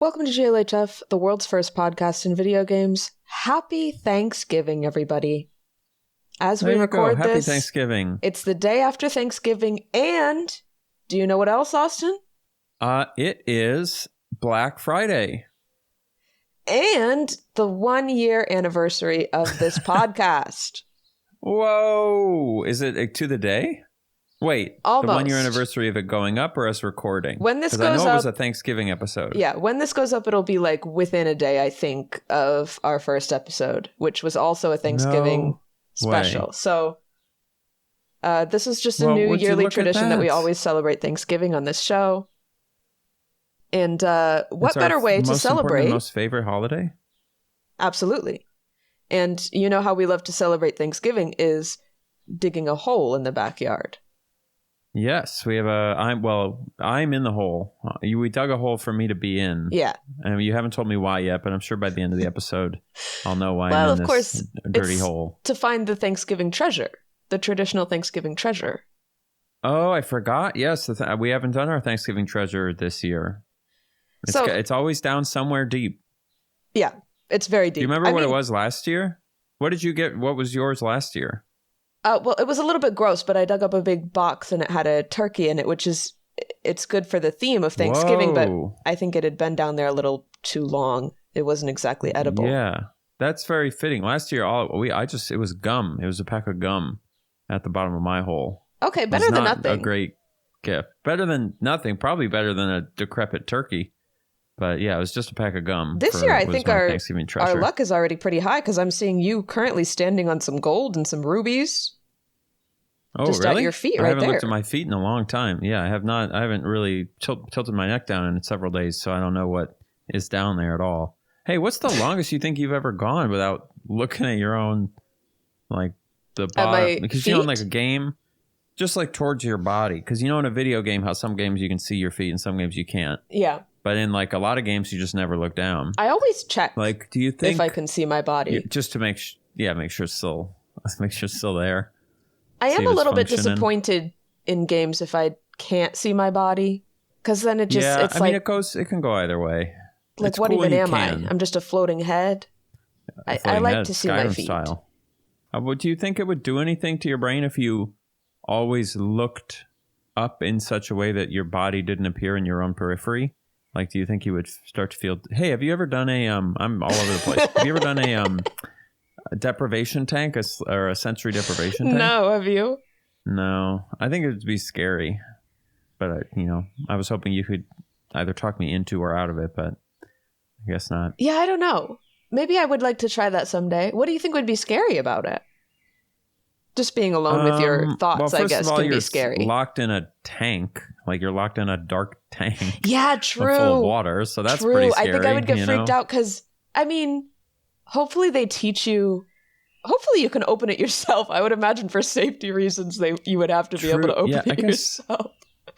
Welcome to JLHF, the world's first podcast in video games. Happy Thanksgiving, everybody. As we record Happy this, Thanksgiving. It's the day after Thanksgiving, and do you know what else, Austin? It is Black Friday. And the 1-year anniversary of this podcast. Whoa! Is it to the day? Wait, Almost. The 1-year anniversary of it going up or us recording? When this goes up... I know up, it was a Thanksgiving episode. Yeah, when this goes up, it'll be like within a day, I think, of our first episode, which was also a Thanksgiving special. Way. So this is just a new yearly tradition that we always celebrate Thanksgiving on this show. And what better way to celebrate? Most favorite holiday? Absolutely. And you know how we love to celebrate Thanksgiving is digging a hole in the backyard. Yes, we have I'm in the hole. We dug a hole for me to be in. Yeah. And you haven't told me why yet, but I'm sure by the end of the episode, I'll know why I'm in this dirty hole. To find the Thanksgiving treasure, the traditional Thanksgiving treasure. Oh, I forgot. Yes, we haven't done our Thanksgiving treasure this year. It's always down somewhere deep. Yeah, it's very deep. Do you remember what it was last year? What did you get? What was yours last year? Well, it was a little bit gross, but I dug up a big box and it had a turkey in it, it's good for the theme of Thanksgiving, but I think it had been down there a little too long. It wasn't exactly edible. Yeah, that's very fitting. Last year, it was gum. It was a pack of gum at the bottom of my hole. Okay, better than nothing. A great gift. Better than nothing. Probably better than a decrepit turkey. But yeah, it was just a pack of gum. This year, I think our luck is already pretty high because I'm seeing you currently standing on some gold and some rubies. Oh, just really? At your feet, I haven't there. Looked at my feet in a long time. Yeah, I have not. I haven't really tilted my neck down in several days, so I don't know what is down there at all. Hey, what's the longest you think you've ever gone without looking at your own, like the bottom? Because in like a game, just like towards your body. Because in a video game, how some games you can see your feet and some games you can't. Yeah. But in like a lot of games, you just never look down. I always check. Like, do you think if I can see my body, just to make sure it's still there. I am a little bit disappointed in games if I can't see my body, because then it just it can go either way. Like, what even am I? I'm just a floating head. I like to see my feet. Style. Do you think it would do anything to your brain if you always looked up in such a way that your body didn't appear in your own periphery? Like, do you think you would start to feel? Hey, have you ever done I'm all over the place. Have you ever done a deprivation tank or a sensory deprivation tank? No, have you? No, I think it would be scary. But I was hoping you could either talk me into or out of it, but I guess not. Yeah, I don't know. Maybe I would like to try that someday. What do you think would be scary about it? Just being alone with your thoughts, I guess, can be scary. Locked in a tank, like you're locked in a dark tank. Yeah, true. Full of water, so that's pretty scary. I think I would get freaked out because, hopefully they teach you. Hopefully you can open it yourself. I would imagine for safety reasons you would have to be able to open it yourself.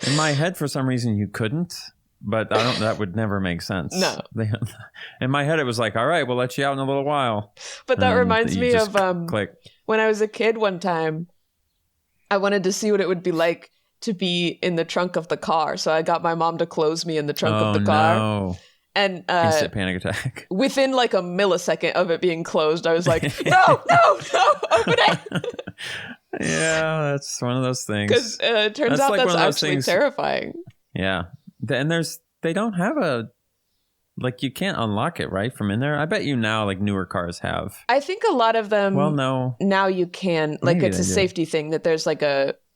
In my head, for some reason, you couldn't. But that would never make sense. No. In my head, it was like, all right, we'll let you out in a little while. But that reminds me of click. When I was a kid one time, I wanted to see what it would be like to be in the trunk of the car. So I got my mom to close me in the trunk of the car. No. And instant panic attack. Within like a millisecond of it being closed, I was like, no, open it. Yeah, that's one of those things. Because it turns out that's actually terrifying. Yeah. And they don't have you can't unlock it, right, from in there? I bet you now, like, newer cars have. I think a lot of them, no. Now you can, like, it's a safety thing that there's, like,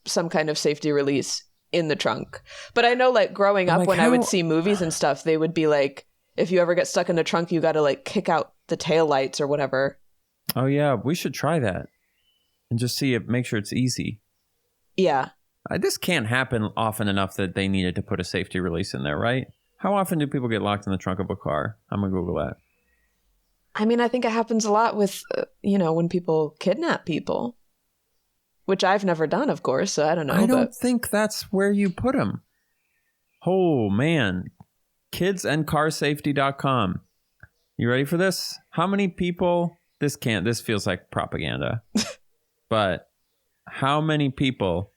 some kind of safety release in the trunk. But I know, like, growing up, when I would see movies and stuff, they would be like, if you ever get stuck in the trunk, you got to, like, kick out the taillights or whatever. Oh, yeah, we should try that. And just make sure it's easy. Yeah. This can't happen often enough that they needed to put a safety release in there, right? How often do people get locked in the trunk of a car? I'm going to Google that. I think it happens a lot with, when people kidnap people. Which I've never done, of course, so I don't know. I don't think that's where you put them. Oh, man. Kidsandcarsafety.com. You ready for this? How many people... This feels like propaganda. But how many people...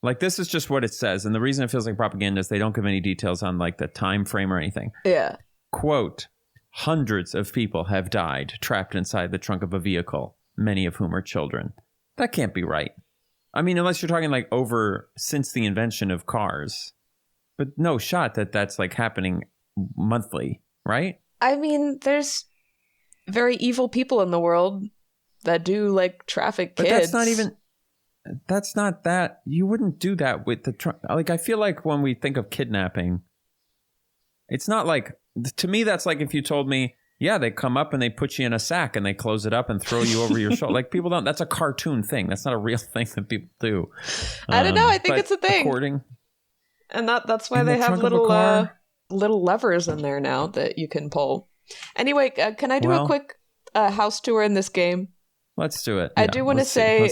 Like, this is just what it says. And the reason it feels like propaganda is they don't give any details on, like, the time frame or anything. Yeah. quote, hundreds of people have died trapped inside the trunk of a vehicle, many of whom are children. That can't be right. I mean, unless you're talking like over since the invention of cars. But no shot that that's like happening monthly, right? I mean, there's very evil people in the world that do like traffic kids. But that's not that. You wouldn't do that with the trunk. Like, I feel like when we think of kidnapping, it's not like, to me, that's like if you told me, yeah, they come up and they put you in a sack and they close it up and throw you over your shoulder. Like, people don't, that's a cartoon thing. That's not a real thing that people do. I don't know. I think it's a thing. And that's why they have little levers in there now that you can pull. Anyway, can I do a quick house tour in this game? Let's do it. I do want to say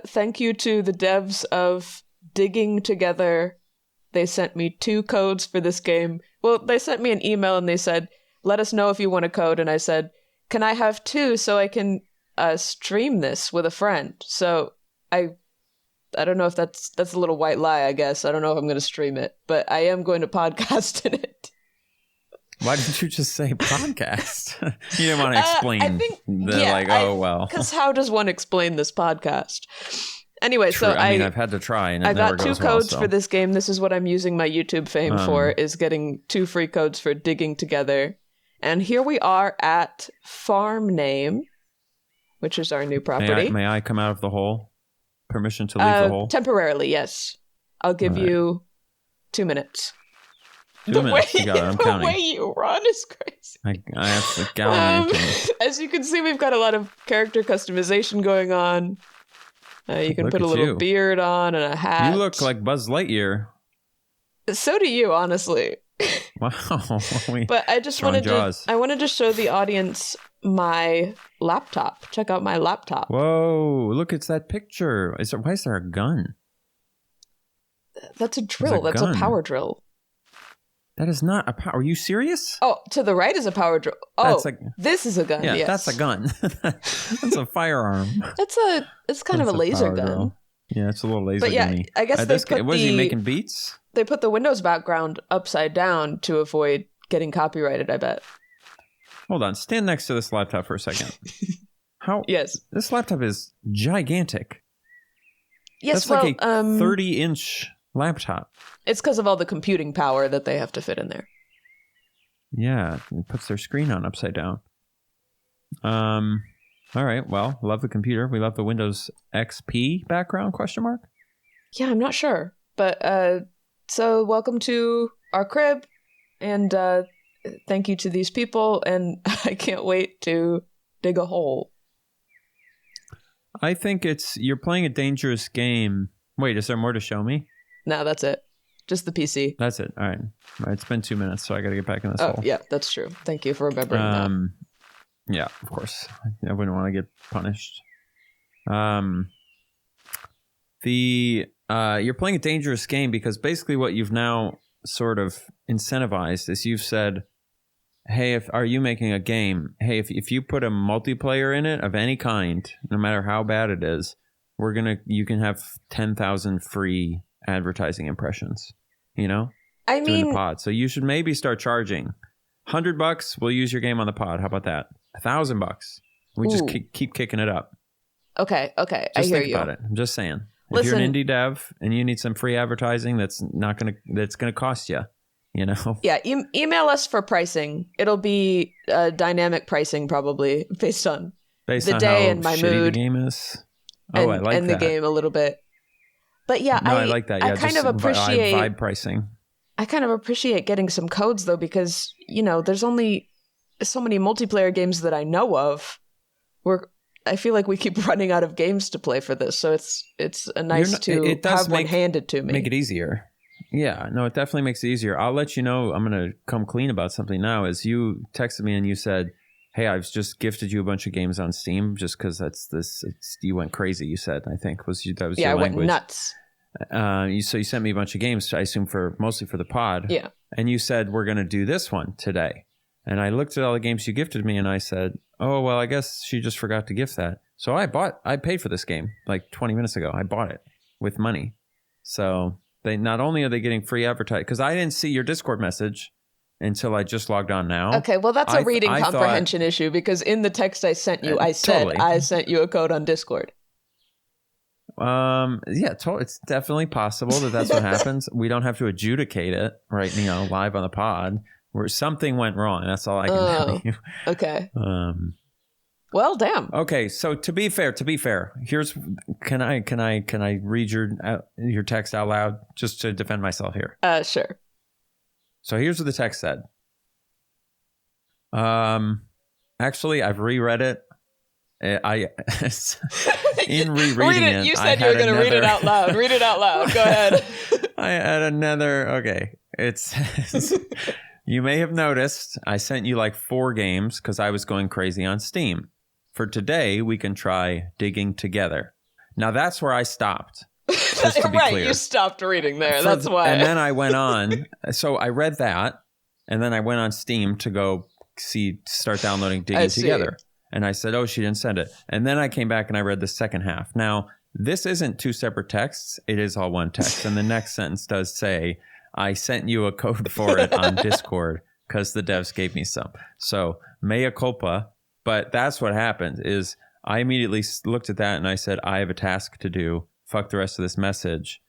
thank you to the devs of Digging Together. They sent me 2 codes for this game. Well, they sent me an email and they said, let us know if you want a code. And I said, can I have 2 so I can stream this with a friend? So I don't know if that's a little white lie, I guess. I don't know if I'm going to stream it, but I am going to podcast in it. Why didn't you just say podcast? You didn't want to explain. I think, because how does one explain this podcast? Anyway, True. so I've had to try, and I got 2 codes for this game. This is what I'm using my YouTube fame for, is getting 2 free codes for Digging Together. And here we are at Farm Name, which is our new property. May I come out of the hole? Permission to leave the hole? Temporarily, yes. I'll give you 2 minutes. 2 minutes. You got it. I'm counting. The way you run is crazy. I have to gallon. As you can see, we've got a lot of character customization going on. You can put a little beard on and a hat. You look like Buzz Lightyear. So do you, honestly. Wow. But I just wanted to show the audience my laptop. Check out my laptop. Whoa, look, it's that picture. Why is there a gun? That's a drill. That's a power drill. That is not a power. Are you serious? Oh, to the right is a power drill. Oh, this is a gun. Yeah, yes. That's a gun. That's a firearm. It's kind of a laser gun. Drill. Yeah, it's a little laser gunny. I guess was he making beats? They put the Windows background upside down to avoid getting copyrighted, I bet. Hold on. Stand next to this laptop for a second. Yes. This laptop is gigantic. Yes, that's like a 30-inch laptop. It's because of all the computing power that they have to fit in there. Yeah, it puts their screen on upside down. All right, well, love the computer. We love the Windows XP background, question mark? Yeah, I'm not sure. But, so welcome to our crib, and thank you to these people, and I can't wait to dig a hole. I think you're playing a dangerous game. Wait, is there more to show me? No, that's it. Just the PC. That's it. All right. It's been 2 minutes, so I got to get back in this hole. Yeah, that's true. Thank you for remembering that. Yeah, of course. I wouldn't want to get punished. You're playing a dangerous game because basically what you've now sort of incentivized is you've said, hey, are you making a game? Hey, if you put a multiplayer in it of any kind, no matter how bad it is, you can have 10,000 free advertising impressions, I mean, doing the pod. So you should maybe start charging $100. We'll use your game on the pod. How about that? $1,000. We just keep kicking it up. Okay. Just I hear think you. about it. I'm just saying. Listen, if you're an indie dev and you need some free advertising, that's gonna cost you. Yeah. Email us for pricing. It'll be dynamic pricing probably based on the day how and my shitty mood. The game is. I like that. And the game a little bit. But yeah, I like that. Yeah, I kind of appreciate vibe pricing. I kind of appreciate getting some codes though, because there's only so many multiplayer games that I know of. I feel like we keep running out of games to play for this, so it's a nice to have one handed to me. Make it easier. Yeah, no, it definitely makes it easier. I'll let you know. I'm gonna come clean about something now. As you texted me and you said, hey, I've just gifted you a bunch of games on Steam just because you went crazy, you said, I think. That was your language. I went nuts. So you sent me a bunch of games, I assume mostly for the pod. Yeah. And you said, we're going to do this one today. And I looked at all the games you gifted me and I said, oh, well, I guess she just forgot to gift that. So I paid for this game like 20 minutes ago. I bought it with money. So not only are they getting free advertising, because I didn't see your Discord message. until I just logged on now. Okay, well, that's a reading comprehension issue, because in the text I sent you, I said totally. I sent you a code on Discord. It's definitely possible that that's what happens. We don't have to adjudicate it right, live on the pod. Where something went wrong. That's all I can tell you. Okay. Well, damn. Okay, so to be fair, can I read your text out loud just to defend myself here? Sure. So here's what the text said. Actually, I've reread it. In rereading it, you said you were going to read it out loud. Read it out loud. Go ahead. I had another. Okay, it says. You may have noticed I sent you like 4 games because I was going crazy on Steam. For today, we can try Digging Together. Now, that's where I stopped. Just to be right, clear. You stopped reading there. That's why. And then I went on. So I read that, and then I went on Steam to go start downloading Digging Together. And I said, oh, she didn't send it. And then I came back and I read the second half. Now, this isn't 2 separate texts. It is all one text. And the next sentence does say, I sent you a code for it on Discord because the devs gave me some. So mea culpa. But that's what happened is I immediately looked at that and I said, I have a task to do. Fuck the rest of this message.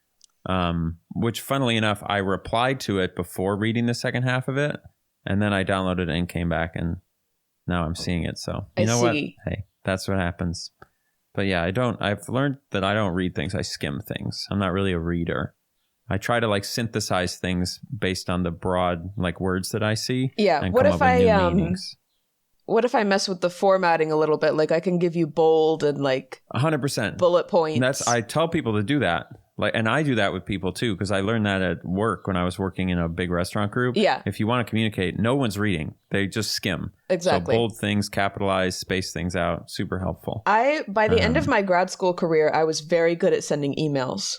Which funnily enough, I replied to it before reading the second half of it. And then I downloaded it and came back and now I'm seeing it. So you know what? Hey, that's what happens. But yeah, I've learned that I don't read things. I skim things. I'm not really a reader. I try to synthesize things based on the broad words that I see. Yeah. And what come if up with new meanings. What if I mess with the formatting a little bit? I can give you bold and 100% bullet points. I tell people to do that. And I do that with people too, because I learned that at work when I was working in a big restaurant group. Yeah. If you want to communicate, no one's reading. They just skim. Exactly. So bold things, capitalize, space things out. Super helpful. By the end of my grad school career, I was very good at sending emails.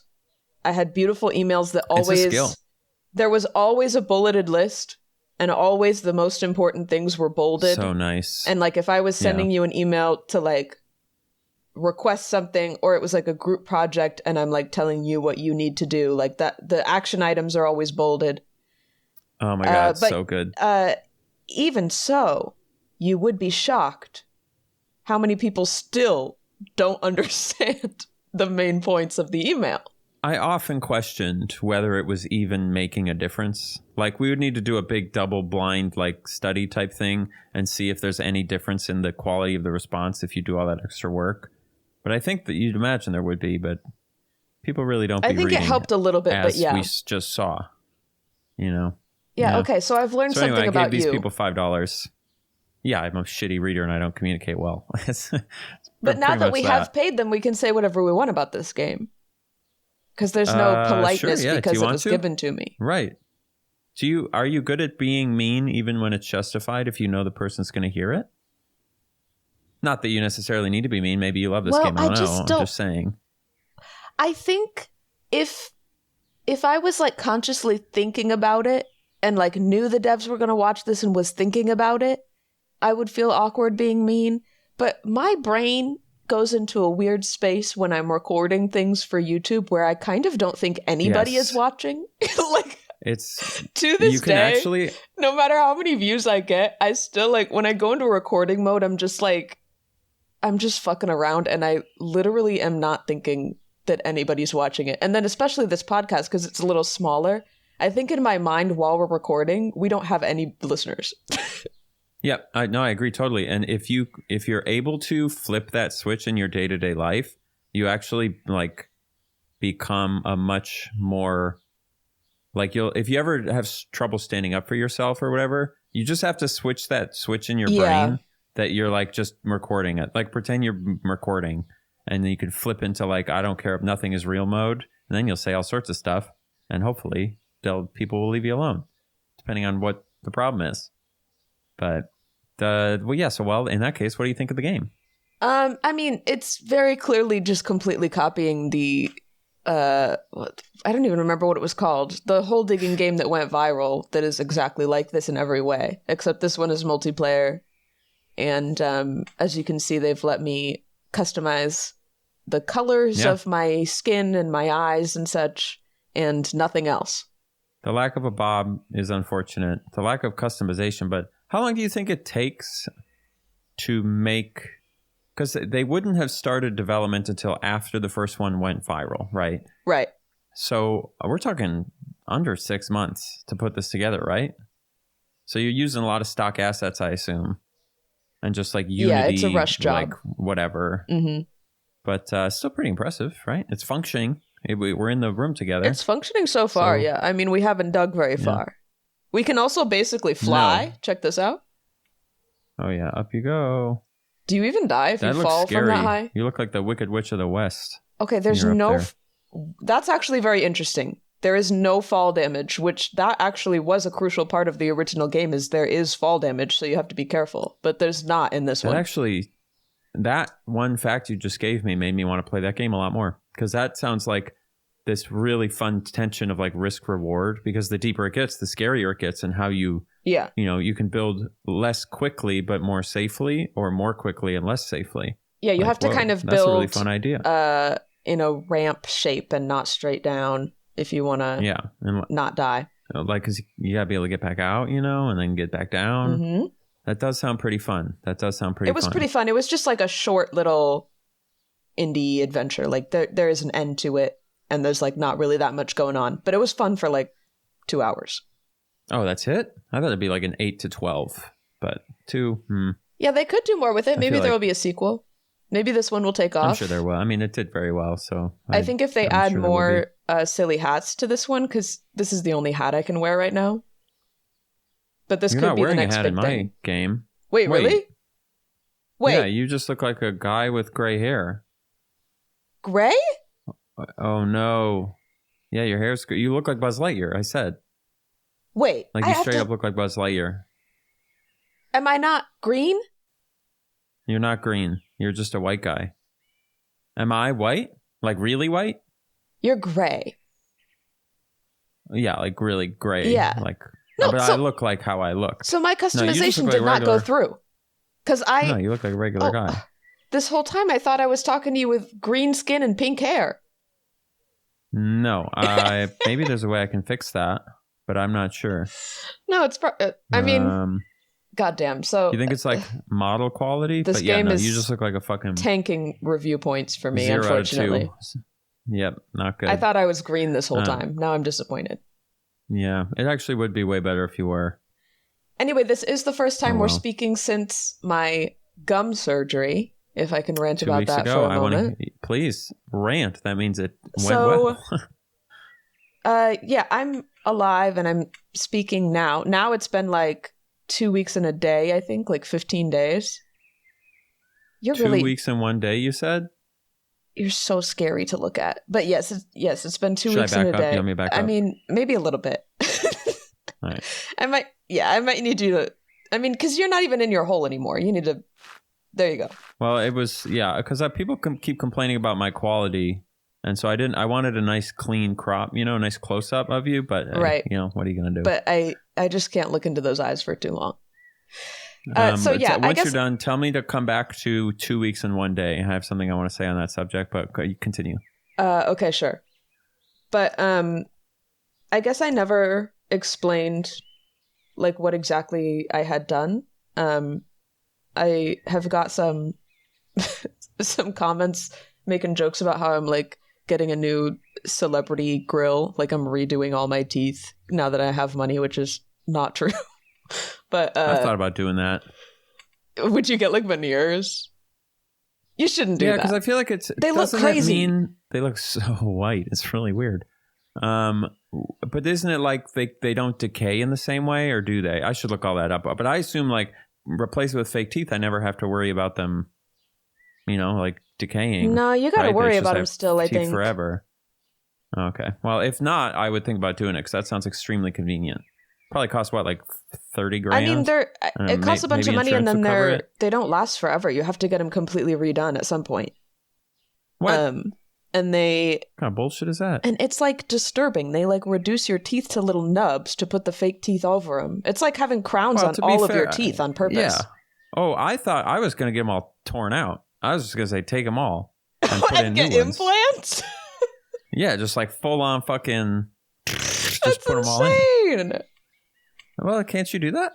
I had beautiful emails that always... It's a skill. There was always a bulleted list, and always the most important things were bolded. So nice. And if I was sending you an email to request something, or it was a group project and I'm telling you what you need to do, that the action items are always bolded. Oh my God, so good. Even so, you would be shocked how many people still don't understand the main points of the email. I often questioned whether it was even making a difference. We would need to do a big double blind study type thing and see if there's any difference in the quality of the response if you do all that extra work. But I think that you'd imagine there would be, but people really don't be reading. I think it helped a little bit, but yeah. We just saw, Yeah, okay, so I've learned something about you. I gave these people $5. Yeah, I'm a shitty reader and I don't communicate well. But now that we have paid them, we can say whatever we want about this game. Because there's no politeness because it was given to me. Right. Are you good at being mean even when it's justified if you know the person's going to hear it? Not that you necessarily need to be mean. Maybe you love this game. I don't know. I'm just saying. I think if I was consciously thinking about it and knew the devs were going to watch this and was thinking about it, I would feel awkward being mean. But my brain goes into a weird space when I'm recording things for YouTube where I kind of don't think anybody is watching. It's to this day, no matter how many views I get, I still when I go into recording mode, I'm just fucking around and I literally am not thinking that anybody's watching it. And then especially this podcast, because it's a little smaller, I think in my mind while we're recording, we don't have any listeners. Yeah, I agree totally. And if you're able to flip that switch in your day-to-day life, you actually become a much more if you ever have trouble standing up for yourself or whatever, you just have to switch that switch in your brain that you're just recording it. Pretend you're recording, and then you could flip into I don't care if nothing is real mode, and then you'll say all sorts of stuff, and hopefully people will leave you alone, depending on what the problem is. But so in that case, what do you think of the game? I mean, it's very clearly just completely copying the I don't even remember what it was called. The whole digging game that went viral that is exactly like this in every way, except this one is multiplayer. And as you can see, they've let me customize the colors of my skin and my eyes and such, and nothing else. The lack of a bob is unfortunate. The lack of customization, but how long do you think it takes to make... Because they wouldn't have started development until after the first one went viral, right? Right. So we're talking under 6 months to put this together, right? So you're using a lot of stock assets, I assume. And just like Unity, yeah, it's a rush job. Like whatever. Mm-hmm. But still pretty impressive, right? It's functioning. We're in the room together. It's functioning so far, yeah. I mean, we haven't dug very far. We can also basically fly. No. Check this out. Oh, yeah. Up you go. Do you even die if you fall from that high? You look like the Wicked Witch of the West. Okay, there's no... That's actually very interesting. There is no fall damage, which that actually was a crucial part of the original game, is there is fall damage, so you have to be careful. But there's not in this one. Actually, that one fact you just gave me made me want to play that game a lot more. Because that sounds like this really fun tension of like risk reward, because the deeper it gets, the scarier it gets, and how you... Yeah. You know, you can build less quickly, but more safely, or more quickly and less safely. Yeah, you have to kind of build... That's a really fun idea. In a ramp shape and not straight down if you want to not die. Like, because you got to be able to get back out, you know, and then get back down. Mm-hmm. That does sound pretty fun. It was pretty fun. It was just like a short little indie adventure. Like, there is an end to it, and there's like not really that much going on. But it was fun for like 2 hours. Oh, that's it? I thought it'd be like an 8 to 12, but 2. Yeah, they could do more with it. Maybe there will be a sequel. Maybe this one will take off. I'm sure there will. I mean, it did very well, so... I think if they add more silly hats to this one, because this is the only hat I can wear right now. But this could be the next big thing. You're not wearing a hat in my game. Wait, really? Wait. Yeah, you just look like a guy with gray hair. Gray? Oh, no. Yeah, your hair's... You look like Buzz Lightyear, I said. Wait. Like, you straight up look like Buzz Lightyear. Am I not green? You're not green. You're just a white guy. Am I white? Like really white? You're gray. Yeah, like really gray. Yeah. Like, no, but I look like how I look. So my customization did not go through. No, you look like a regular guy. This whole time I thought I was talking to you with green skin and pink hair. No, maybe there's a way I can fix that, but I'm not sure. No, it's... I mean... Goddamn. So you think it's like model quality? This game is you just look like a fucking tanking review points for me, unfortunately. Yep, not good. I thought I was green this whole time. Now I'm disappointed. Yeah, it actually would be way better if you were. Anyway, this is the first time we're speaking since my gum surgery. If I can rant about that for a moment. Please rant. That means it went well. Yeah, I'm alive and I'm speaking now. Now it's been like 2 weeks and a day, I think, like 15 days. You're 2 weeks and 1 day, you said? You're so scary to look at. But yes, it's been 2 weeks and a day. You want me to back up? I mean, maybe a little bit. All right. I might need you to, I mean, because you're not even in your hole anymore. You need to, there you go. Well, it was, because people keep complaining about my quality. And so I wanted a nice clean crop, a nice close up of you, but right. What are you going to do? But I just can't look into those eyes for too long. Once you're done, tell me to come back to 2 weeks and 1 day. I have something I want to say on that subject, but you continue. Okay, sure. But I guess I never explained like what exactly I had done. I have got some comments making jokes about how I'm like getting a new celebrity grill, like I'm redoing all my teeth now that I have money, which is not true. But I thought about doing that. Would you get like veneers? You shouldn't do that. Yeah, because I feel like they look crazy. They look so white. It's really weird. But isn't it like they don't decay in the same way, or do they? I should look all that up. But I assume like replace it with fake teeth, I never have to worry about them, like decaying. No, you got to worry about them still, I think. Forever. Okay. Well, if not, I would think about doing it because that sounds extremely convenient. Probably costs what, like $30,000? I mean, it costs a bunch of money, and then they don't last forever. You have to get them completely redone at some point. What? And what kind of bullshit is that? And it's like disturbing. They like reduce your teeth to little nubs to put the fake teeth over them. It's like having crowns on all of your teeth on purpose. Yeah. Oh, I thought I was going to get them all torn out. I was just going to say take them all and put in get new ones. Implants. Yeah, just like full on fucking just put them all in. Well, can't you do that?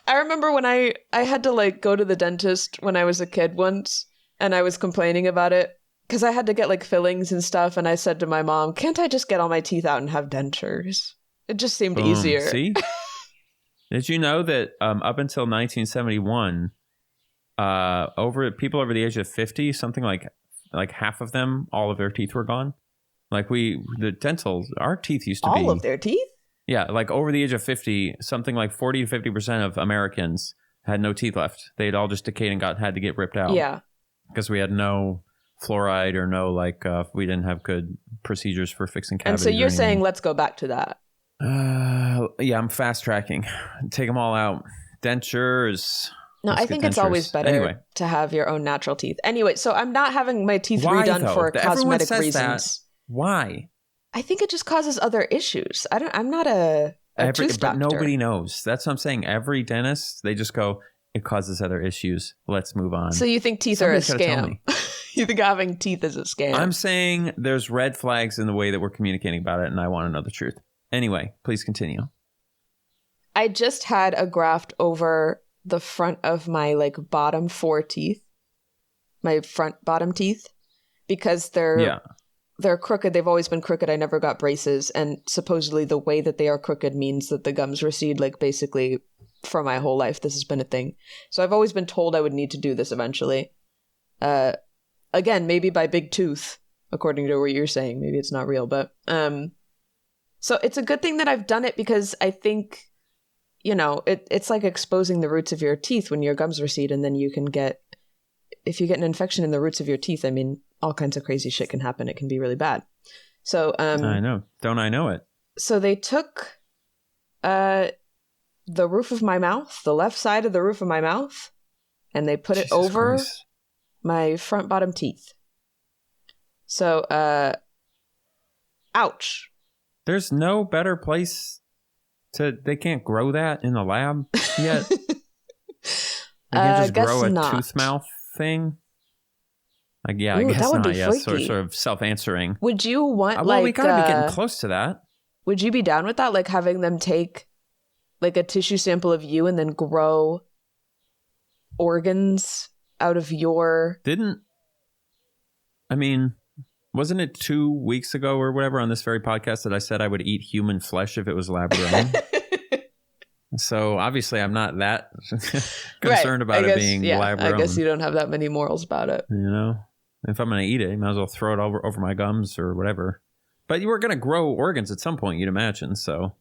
I remember when I had to like go to the dentist when I was a kid once, and I was complaining about it because I had to get like fillings and stuff, and I said to my mom, can't I just get all my teeth out and have dentures? It just seemed easier. See? Did you know that up until 1971, people over the age of 50, something like half of them, all of their teeth were gone? Like our teeth used to be... All of their teeth? Yeah, like over the age of 50, something like 40 to 50% of Americans had no teeth left. They'd all just decayed and had to get ripped out. Yeah. Because we had no fluoride or no, we didn't have good procedures for fixing cavities. And so you're saying let's go back to that. Yeah, I'm fast tracking. Take them all out. Dentures. No, I think it's always better to have your own natural teeth. Anyway, so I'm not having my teeth redone for cosmetic reasons. That. Why? I think it just causes other issues. I'm not a tooth doctor. But nobody knows. That's what I'm saying. Every dentist, they just go, it causes other issues. Let's move on. So you think teeth are a scam? You think having teeth is a scam? I'm saying there's red flags in the way that we're communicating about it, and I want to know the truth. Anyway, please continue. I just had a graft over the front of my bottom 4 teeth, my front bottom teeth, because they're crooked. They've always been crooked. I never got braces, and supposedly the way that they are crooked means that the gums recede basically for my whole life. This has been a thing. So I've always been told I would need to do this eventually. Again, maybe by big tooth, according to what you're saying. Maybe it's not real, but so it's a good thing that I've done it, because I think, it's like exposing the roots of your teeth when your gums recede, and then you can if you get an infection in the roots of your teeth, I mean, all kinds of crazy shit can happen. It can be really bad. So I know. Don't I know it? So they took the roof of my mouth, the left side of the roof of my mouth, and they put it over my front bottom teeth. So ouch. There's no better place they can't grow that in the lab yet. They can't just grow a tooth mouth thing. I guess that would not. Be yes, freaky. Sort of self-answering. Would you want we gotta be getting close to that. Would you be down with that? Like having them take a tissue sample of you and then grow organs out of your... Wasn't it 2 weeks ago or whatever on this very podcast that I said I would eat human flesh if it was lab grown? So obviously I'm not that concerned about it being lab grown. I guess you don't have that many morals about it. If I'm going to eat it, you might as well throw it over my gums or whatever. But you were going to grow organs at some point, you'd imagine. So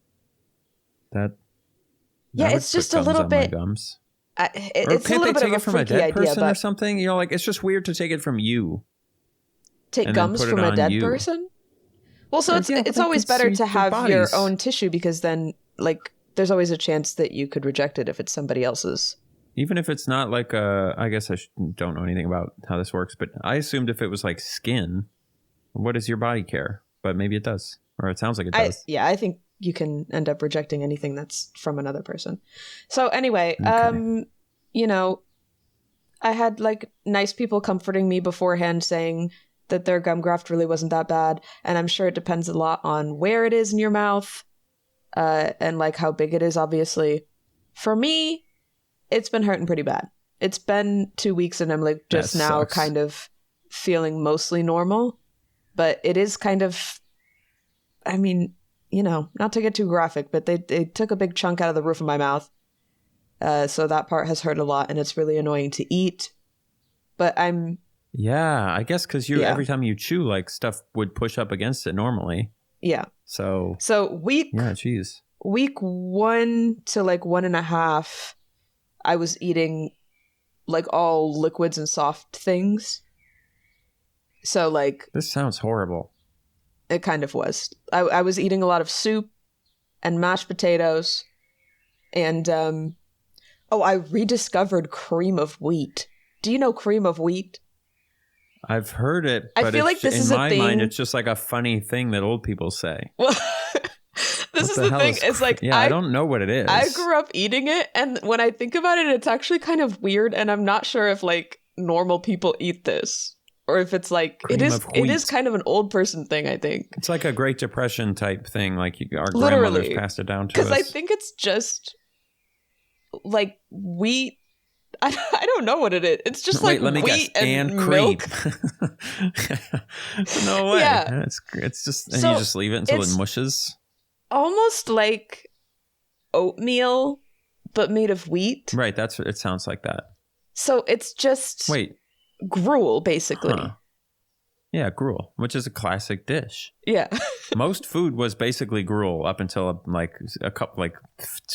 it's just a little bit. Gums. It's a little bit of a freaky idea, person or something. It's just weird to take it from you. Take gums from a dead person? Well, so it's always better to have your own tissue, because then there's always a chance that you could reject it if it's somebody else's. Even if it's not I guess I don't know anything about how this works, but I assumed if it was like skin, what does your body care? But maybe it does, or it sounds like it does. I think you can end up rejecting anything that's from another person. So anyway, okay. I had nice people comforting me beforehand, saying that their gum graft really wasn't that bad. And I'm sure it depends a lot on where it is in your mouth, and how big it is, obviously. For me, it's been hurting pretty bad. It's been 2 weeks and I'm just now sucks. Kind of feeling mostly normal. But it is kind of, not to get too graphic, but they took a big chunk out of the roof of my mouth. So that part has hurt a lot, and it's really annoying to eat. But Yeah, I guess because every time you chew, stuff would push up against it normally. Yeah. So week 1 to 1.5, I was eating all liquids and soft things. So this sounds horrible. It kind of was. I was eating a lot of soup and mashed potatoes, and I rediscovered cream of wheat. Do you know cream of wheat? I've heard it, but I feel like this is a thing. In my mind, it's just a funny thing that old people say. Well, this is the thing. It's I don't know what it is. I grew up eating it, and when I think about it, it's actually kind of weird, and I'm not sure if normal people eat this. or if it's like it is kind of an old person thing, I think. It's like a Great Depression type thing, like our Literally. grandmothers passed it down to us. Because I think it's just like wheat. I don't know what it is. It's just like wheat and milk. No way. Yeah. It's just, and you just leave it until it mushes. Almost like oatmeal, but made of wheat. Right. It sounds like that. So it's just gruel, basically. Huh. Yeah, gruel, which is a classic dish. Yeah. Most food was basically gruel up until like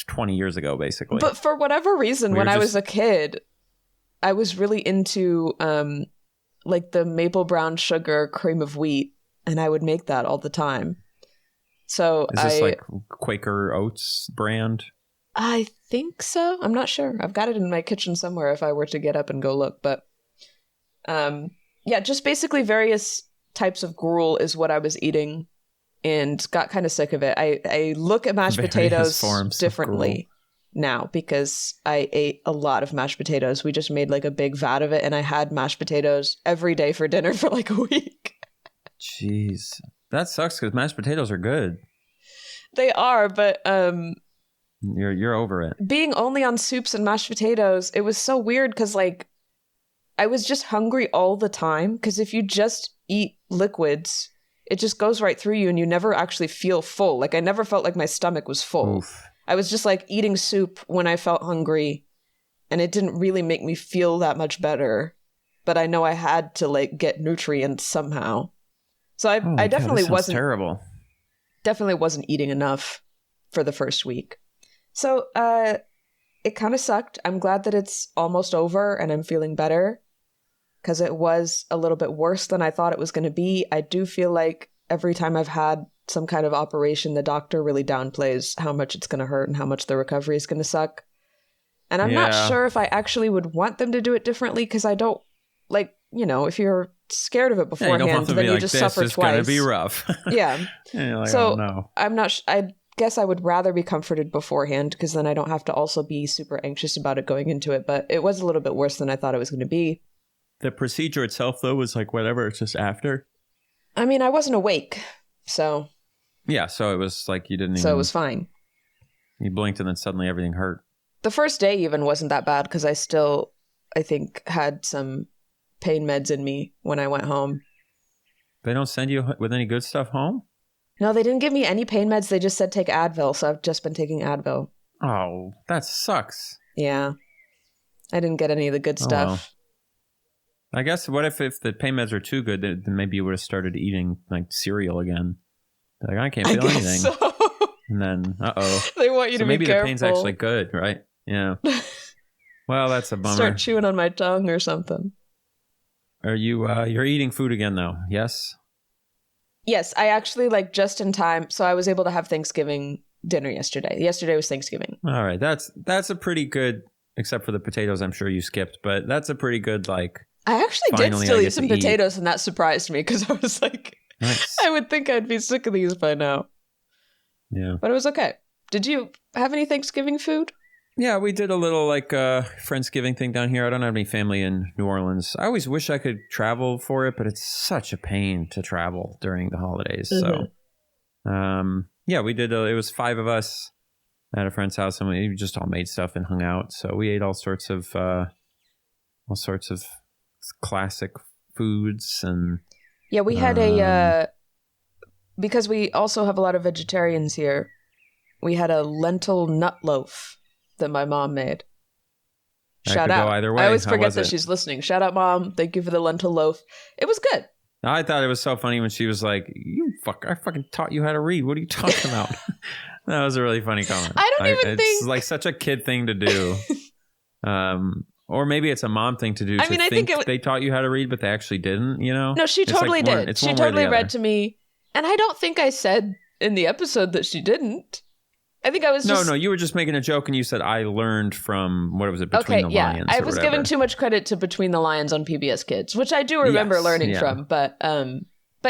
20 years ago, basically. But for whatever reason, when I was a kid, I was really into like the maple brown sugar cream of wheat, and I would make that all the time. So is this like Quaker Oats brand? I think so. I'm not sure. I've got it in my kitchen somewhere if I were to get up and go look. But yeah, just basically various types of gruel is what I was eating and got kind of sick of it. I look at mashed potatoes differently now because I ate a lot of mashed potatoes. We just made like a big vat of it, and I had mashed potatoes every day for dinner for like a week. Jeez. That sucks because mashed potatoes are good. They are, but you're over it. Being only on soups and mashed potatoes, it was so weird because like I was just hungry all the time, because if you just eat liquids, it just goes right through you and you never actually feel full. Like I never felt like my stomach was full. Oof. I was just like eating soup when I felt hungry, and it didn't really make me feel that much better. But I know I had to like get nutrients somehow. So I definitely wasn't terrible. Definitely wasn't eating enough for the first week. So it kind of sucked. I'm glad that it's almost over and I'm feeling better, because it was a little bit worse than I thought it was going to be. I do feel like every time I've had some kind of operation, the doctor really downplays how much it's going to hurt and how much the recovery is going to suck. And I'm not sure if I actually would want them to do it differently, because I don't, like, you know, if you're scared of it beforehand, then you just suffer twice. This is going to be rough. Yeah. Like, so oh, no. I'm not, I guess I would rather be comforted beforehand, because then I don't have to also be super anxious about it going into it. But it was a little bit worse than I thought it was going to be. The procedure itself, though, was like whatever. It's just after. I mean, I wasn't awake, so. Yeah, so it was like you didn't even. So it was fine. You blinked and then suddenly everything hurt. The first day even wasn't that bad, because I still, I think, had some pain meds in me when I went home. They don't send you with any good stuff home? No, they didn't give me any pain meds. They just said take Advil, so I've just been taking Advil. Oh, that sucks. Yeah. I didn't get any of the good stuff. Well. I guess what if the pain meds are too good, then maybe you would have started eating like cereal again. Like, I can't feel anything. So. And then, They want you to be careful. Maybe the pain's actually good, right? Yeah. Well, that's a bummer. Start chewing on my tongue or something. Are you, you're eating food again though? Yes? Yes, I actually like just in time. So I was able to have Thanksgiving dinner yesterday. Yesterday was Thanksgiving. All right. That's a pretty good, except for the potatoes I'm sure you skipped, but that's a pretty good, like. I actually did still eat some potatoes, and that surprised me, because I was like, nice. I would think I'd be sick of these by now. Yeah. But it was okay. Did you have any Thanksgiving food? Yeah, we did a little like Friendsgiving thing down here. I don't have any family in New Orleans. I always wish I could travel for it, but it's such a pain to travel during the holidays. Mm-hmm. So, yeah, we did. It was 5 of us at a friend's house, and we just all made stuff and hung out. So we ate all sorts of classic foods. And yeah, we had because we also have a lot of vegetarians here, we had a lentil nut loaf that my mom made. Shout out. Either way. I always forget that she's listening. Shout out, Mom. Thank you for the lentil loaf. It was good. I thought it was so funny when she was like, I fucking taught you how to read. What are you talking about? That was a really funny comment. I don't even think. It's like such a kid thing to do. Or maybe it's a mom thing to do. I think they taught you how to read, but they actually didn't, you know? No, she totally did. She totally read to me. And I don't think I said in the episode that she didn't. I think I was just... No, you were just making a joke and you said, I learned from, what was it, Between the Lions? I was giving too much credit to Between the Lions on PBS Kids, which I do remember learning from. But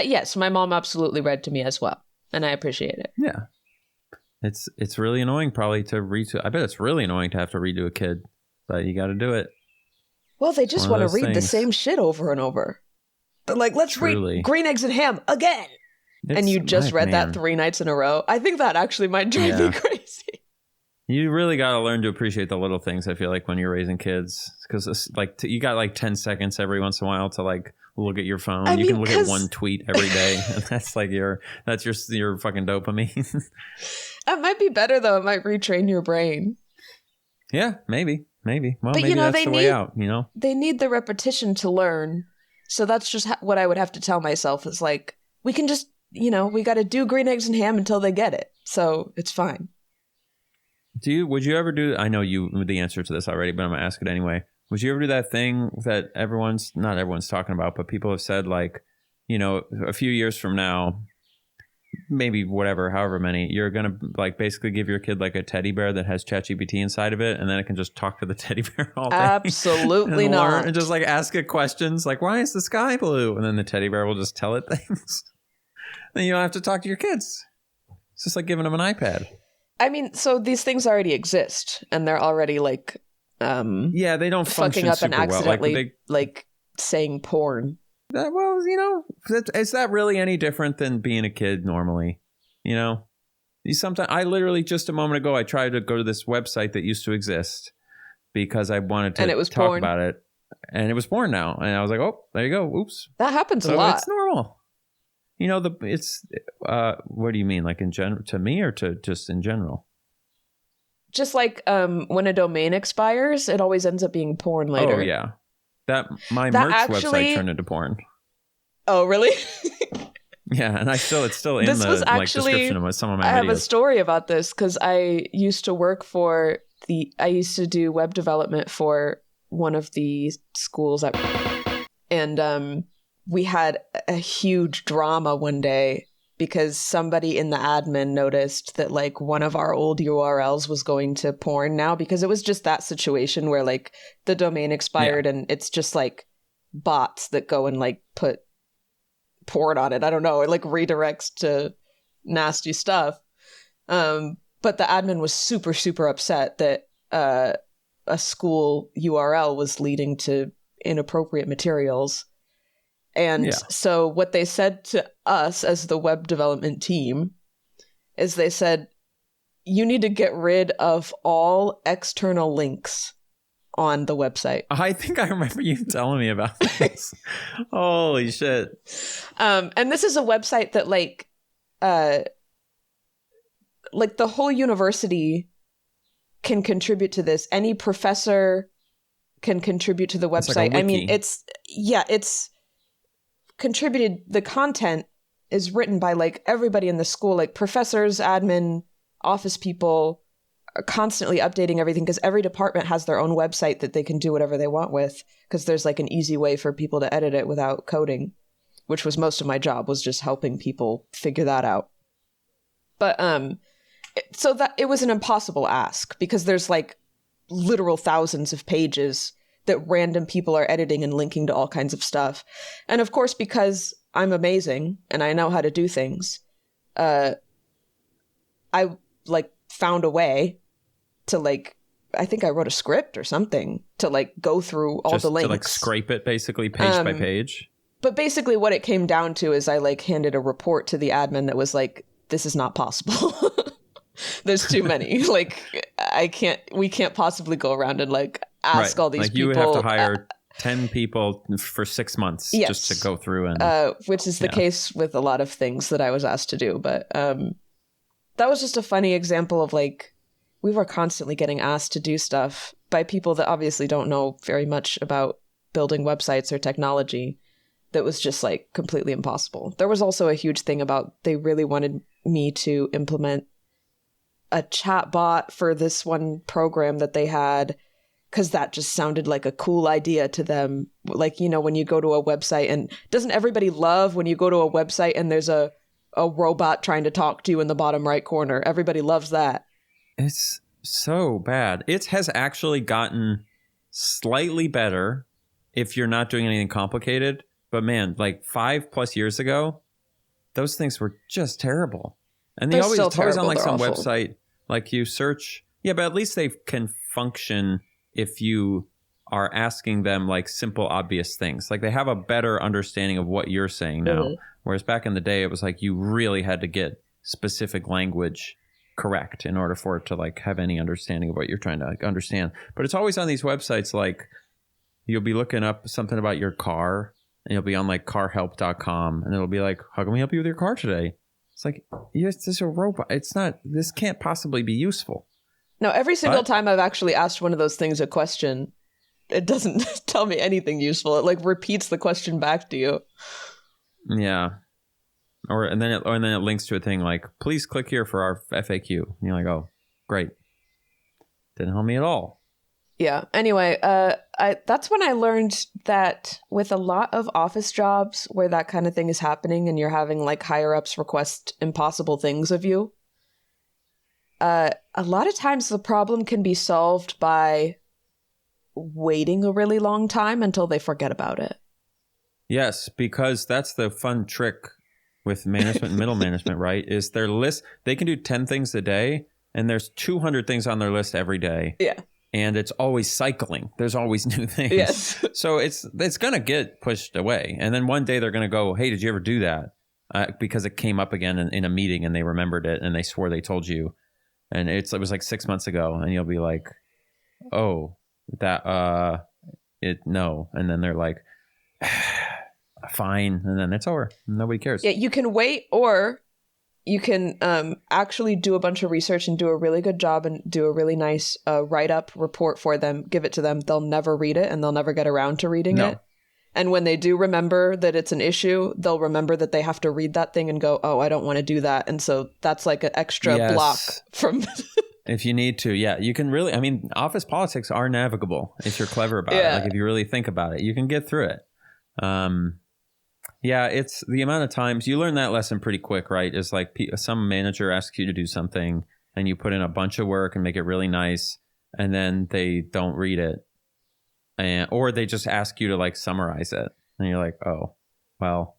yes, my mom absolutely read to me as well. And I appreciate it. Yeah. It's really annoying probably to read to... I bet it's really annoying to have to read to a kid, but you got to do it. Well, they just want to read the same shit over and over. They're like, let's read Green Eggs and Ham again. And you just read that 3 nights in a row. I think that actually might drive me crazy. You really got to learn to appreciate the little things, I feel like, when you're raising kids. Because like you got like 10 seconds every once in a while to like look at your phone. You can look at one tweet every day. And that's like your fucking dopamine. That might be better, though. It might retrain your brain. Yeah, maybe. Well, but, maybe that's the way out, They need the repetition to learn. So that's just what I would have to tell myself is like, we can just, we got to do Green Eggs and Ham until they get it. So it's fine. Would you ever do, I know you knew the answer to this already, but I'm going to ask it anyway. Would you ever do that thing that not everyone's talking about, but people have said like, a few years from now, maybe however many, you're going to like basically give your kid like a teddy bear that has ChatGPT inside of it. And then it can just talk to the teddy bear all day. Absolutely not. And just like ask it questions like, why is the sky blue? And then the teddy bear will just tell it things. Then you don't have to talk to your kids. It's just like giving them an iPad. I mean, so these things already exist, and they're already like, they don't fucking up and accidentally well. like saying porn. Is that really any different than being a kid normally? Sometimes I literally just a moment ago I tried to go to this website that used to exist because I wanted to talk porn. About it, and it was porn now, and I was like, oh, there you go, oops. That happens a lot. It's normal. What do you mean? Like in general, to me or to just in general? Just like when a domain expires, it always ends up being porn later. Oh, yeah. My merch website turned into porn. Oh, really? Yeah, and it's still in the description of some of my videos. I have a story about this because I used to do web development for one of the schools and we had a huge drama one day because somebody in the admin noticed that like one of our old URLs was going to porn now because it was just that situation where like the domain expired and it's just like bots that go and like put porn on it. I don't know. It like redirects to nasty stuff. But the admin was super, super upset that a school URL was leading to inappropriate materials. And so what they said to us as the web development team is they said, you need to get rid of all external links on the website. I think I remember you telling me about this. Holy shit. And this is a website that like the whole university can contribute to this. Any professor can contribute to the website. Like I mean, it's contributed. The content is written by like everybody in the school, like professors, admin, office people are constantly updating everything because every department has their own website that they can do whatever they want with because there's like an easy way for people to edit it without coding, which was most of my job, was just helping people figure that out. But so that it was an impossible ask because there's like literal thousands of pages that random people are editing and linking to all kinds of stuff. And of course, because I'm amazing and I know how to do things, I like found a way to like, I think I wrote a script or something to like go through all the links. To like scrape it basically page by page. But basically what it came down to is I like handed a report to the admin that was like, this is not possible. There's too many. Like we can't possibly go around and like ask all these like people. You have to hire 10 people for 6 months just to go through and which is the case with a lot of things that I was asked to do. But that was just a funny example of like, we were constantly getting asked to do stuff by people that obviously don't know very much about building websites or technology. That was just like completely impossible. There was also a huge thing about they really wanted me to implement a chat bot for this one program that they had because that just sounded like a cool idea to them. Like, you know, when you go to a website and doesn't everybody love when you go to a website and there's a robot trying to talk to you in the bottom right corner? Everybody loves that. It's so bad. It has actually gotten slightly better if you're not doing anything complicated. But man, like 5+ years ago, those things were just terrible. And it's always on like some website, like you search. Yeah, but at least they can function if you are asking them like simple, obvious things. Like they have a better understanding of what you're saying now. Mm-hmm. Whereas back in the day, it was like you really had to get specific language correct in order for it to like have any understanding of what you're trying to like understand. But it's always on these websites, like you'll be looking up something about your car and you'll be on like carhelp.com and it'll be like, how can we help you with your car today? It's like, yes, this is a robot. It's not, this can't possibly be useful. No, every single time I've actually asked one of those things a question, it doesn't tell me anything useful. It like repeats the question back to you. Yeah. And then it links to a thing like, please click here for our FAQ. And you're like, oh, great. Didn't help me at all. Yeah. Anyway, that's when I learned that with a lot of office jobs where that kind of thing is happening and you're having like higher ups request impossible things of you, a lot of times the problem can be solved by waiting a really long time until they forget about it. Yes, because that's the fun trick with management and middle management, right? Is their list, they can do 10 things a day and there's 200 things on their list every day. Yeah. And it's always cycling. There's always new things. Yes. So it's going to get pushed away. And then one day they're going to go, hey, did you ever do that? Because it came up again in a meeting and they remembered it and they swore they told you. And it was like 6 months ago. And you'll be like, oh, no. And then they're like, fine. And then it's over. Nobody cares. Yeah, you can wait, or you can actually do a bunch of research and do a really good job and do a really nice write-up report for them, give it to them. They'll never read it and they'll never get around to reading it. And when they do remember that it's an issue, they'll remember that they have to read that thing and go, oh, I don't want to do that. And so that's like an extra block from... If you need to, yeah, you can really, I mean, office politics are navigable if you're clever about it. Like if you really think about it, you can get through it. Yeah, it's the amount of times you learn that lesson pretty quick, right? It's like some manager asks you to do something and you put in a bunch of work and make it really nice. And then they don't read it. Or they just ask you to like summarize it. And you're like, oh, well.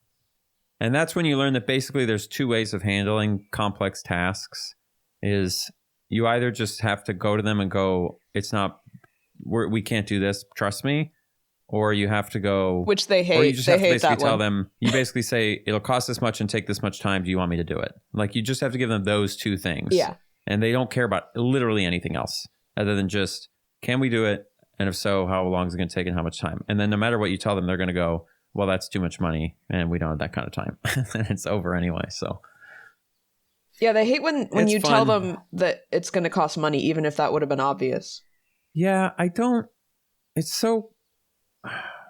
And that's when you learn that basically there's two ways of handling complex tasks. Is you either just have to go to them and go, we can't do this, trust me. Or you have to go, which they hate. Or you just have to basically tell them, you basically say, it'll cost this much and take this much time. Do you want me to do it? Like you just have to give them those two things. Yeah. And they don't care about literally anything else other than just, can we do it? And if so, how long is it going to take and how much time? And then no matter what you tell them, they're going to go, well, that's too much money and we don't have that kind of time. And it's over anyway. So. Yeah, they hate when you tell them that it's going to cost money, even if that would have been obvious. Yeah, it's so...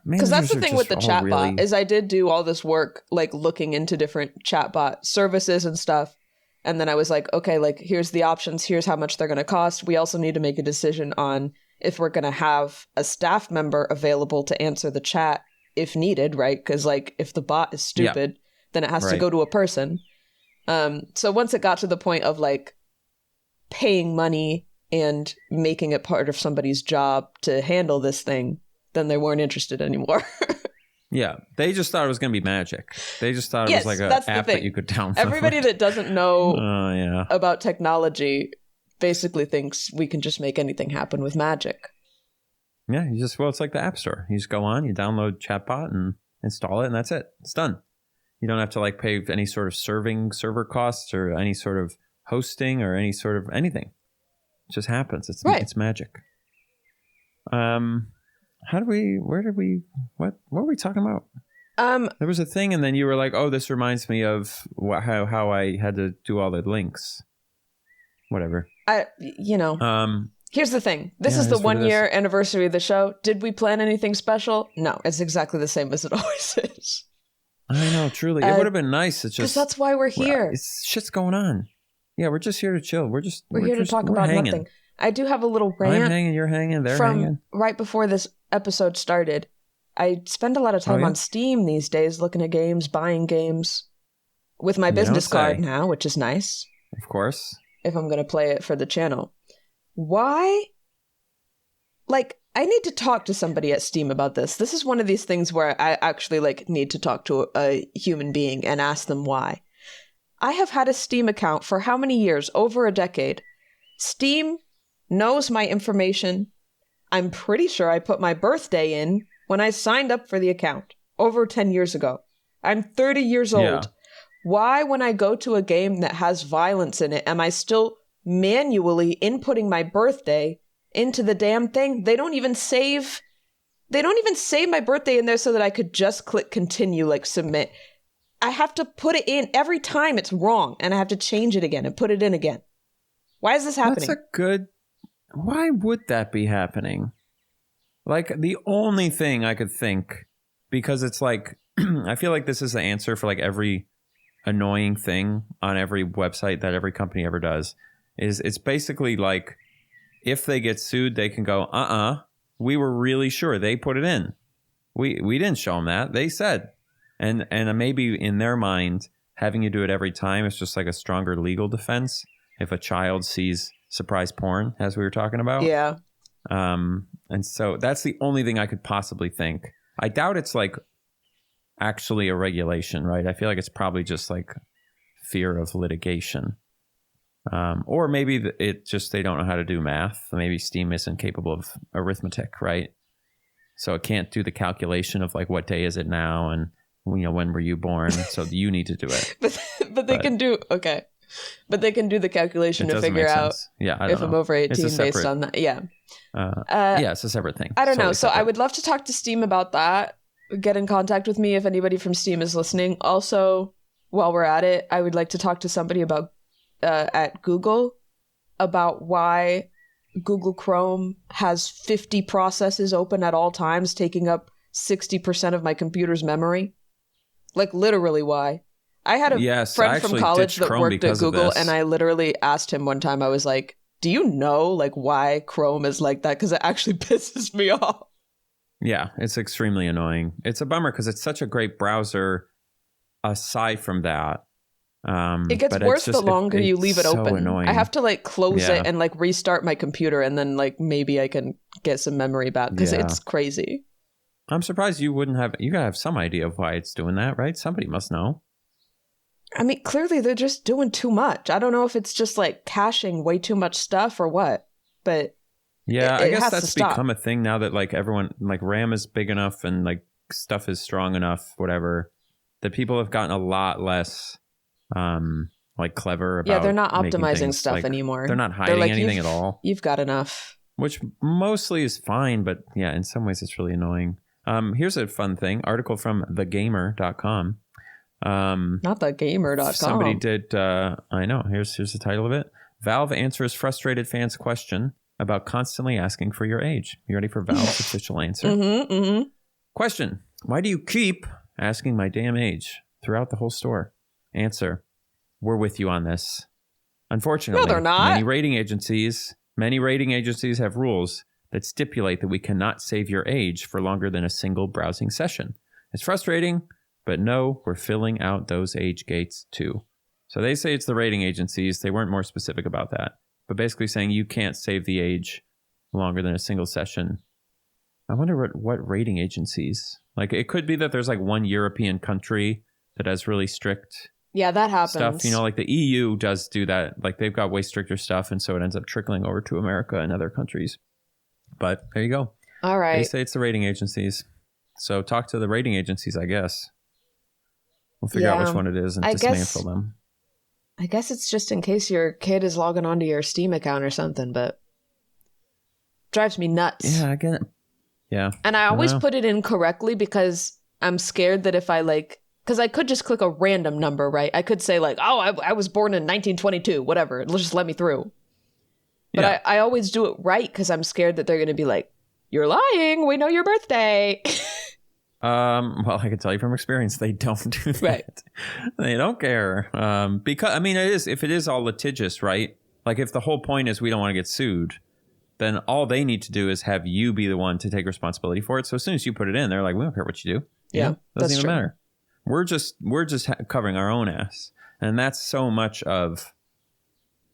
Because that's the thing with the chatbot is I did do all this work like looking into different chatbot services and stuff. And then I was like, okay, like here's the options. Here's how much they're going to cost. We also need to make a decision on if we're going to have a staff member available to answer the chat if needed, right? Because like if the bot is stupid, then it has to go to a person. So once it got to the point of like paying money and making it part of somebody's job to handle this thing, then they weren't interested anymore. Yeah, they just thought it was going to be magic. They just thought it was like an app that you could download. Everybody that doesn't know about technology basically thinks we can just make anything happen with magic. Yeah, it's like the App Store. You just go on, you download Chatbot and install it, and that's it. It's done. You don't have to like pay any sort of server costs or any sort of hosting or any sort of anything. It just happens. It's magic. What were we talking about? There was a thing and then you were like, oh, this reminds me of how I had to do all the links. Whatever. Here's the thing. This is the 1 year anniversary of the show. Did we plan anything special? No, it's exactly the same as it always is. I know, truly. It would have been nice. It's just... Because that's why we're here. Shit's going on. Yeah, we're just here to chill. We're here to talk about nothing. I do have a little rant. I'm hanging, you're hanging, they're hanging. Right before this episode started. I spend a lot of time on Steam these days looking at games, buying games with my business card now, which is nice. Of course. If I'm going to play it for the channel. Why? Like, I need to talk to somebody at Steam about this. This is one of these things where I actually need to talk to a human being and ask them why. I have had a Steam account for how many years? Over a decade. Steam knows my information. I'm pretty sure I put my birthday in when I signed up for the account over 10 years ago. I'm 30 years old. Yeah. Why, when I go to a game that has violence in it, am I still manually inputting my birthday into the damn thing? They don't even save my birthday in there so that I could just click continue, like submit. I have to put it in every time it's wrong, and I have to change it again and put it in again. Why is this happening? Why would that be happening? Like, the only thing I could think, because it's like, I feel like this is the answer for like every annoying thing on every website that every company ever does, is it's basically like, if they get sued, they can go, we were really sure they put it in. We didn't show them that. They said. And maybe in their mind, having you do it every time is just like a stronger legal defense if a child sees surprise porn, as we were talking about. Yeah. And so that's the only thing I could possibly think. I doubt it's like actually a regulation, right? I feel like it's probably just like fear of litigation. Or maybe they don't know how to do math. Maybe Steam isn't capable of arithmetic, right? So it can't do the calculation of like, what day is it now? And, when were you born? So you need to do it. but they can do, okay. But they can do the calculation to figure out if I'm over 18 based on that. Yeah. It's a separate thing. I don't know. So I would love to talk to Steam about that. Get in contact with me if anybody from Steam is listening. Also, while we're at it, I would like to talk to somebody about at Google about why Google Chrome has 50 processes open at all times, taking up 60% of my computer's memory. Like, literally why. I had a friend from college that worked at Google, and I literally asked him one time, I was like, do you know like why Chrome is like that? Because it actually pisses me off. Yeah, it's extremely annoying. It's a bummer because it's such a great browser aside from that. It gets worse the longer you leave it open. Annoying. I have to like close it and like restart my computer, and then like maybe I can get some memory back because it's crazy. I'm surprised you gotta have some idea of why it's doing that, right? Somebody must know. I mean, clearly they're just doing too much. I don't know if it's just like caching way too much stuff or what, but yeah, I guess that's become a thing now that like everyone, like RAM is big enough and like stuff is strong enough, whatever, that people have gotten a lot less like clever about. Yeah, they're not optimizing stuff like, anymore. They're not hiding anything at all. You've got enough. Which mostly is fine, but yeah, in some ways it's really annoying. Here's a fun thing. Article from thegamer.com. Not thegamer.com. Somebody did, I know, here's the title of it. Valve answers frustrated fans' question about constantly asking for your age. You ready for Valve's official answer? Question: why do you keep asking my damn age throughout the whole store? Answer: we're with you on this. Unfortunately, no, they're not. Many rating agencies have rules that stipulate that we cannot save your age for longer than a single browsing session. It's frustrating, but no, we're filling out those age gates too. So they say it's the rating agencies. They weren't more specific about that, but basically saying you can't save the age longer than a single session. I wonder what rating agencies, like it could be that there's like one European country that has really strict that happens stuff. Like the EU does do that. Like they've got way stricter stuff. And so it ends up trickling over to America and other countries. But there you go. All right. They say it's the rating agencies. So talk to the rating agencies, I guess. We'll figure out which one it is and dismantle them. I guess it's just in case your kid is logging onto your Steam account or something, but drives me nuts. Yeah, I get it. Yeah. And I always put it in correctly because I'm scared that if I because I could just click a random number, right? I could say like, oh, I was born in 1922, whatever. It'll just let me through. But I always do it right because I'm scared that they're going to be like, you're lying. We know your birthday. Well, I can tell you from experience, they don't do that. Right. They don't care. Because, I mean, if it is all litigious, right? Like if the whole point is we don't want to get sued, then all they need to do is have you be the one to take responsibility for it. So as soon as you put it in, they're like, we don't care what you do. Yeah. Doesn't even matter. We're just covering our own ass. And that's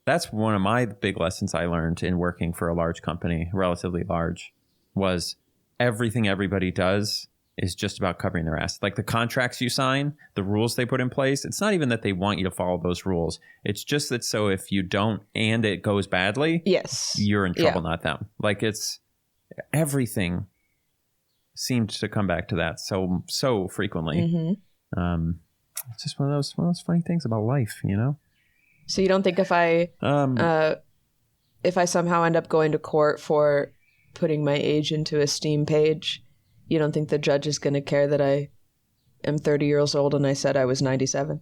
that's one of my big lessons I learned in working for a large company, relatively large, was everything everybody does is just about covering their ass. Like the contracts you sign, the rules they put in place, it's not even that they want you to follow those rules. It's just that so if you don't and it goes badly, yes, you're in trouble, not them. Like it's everything seemed to come back to that so frequently. Mm-hmm. It's just one of those funny things about life, you know. So you don't think if I somehow end up going to court for putting my age into a Steam page, you don't think the judge is going to care that I am 30 years old and I said I was 97?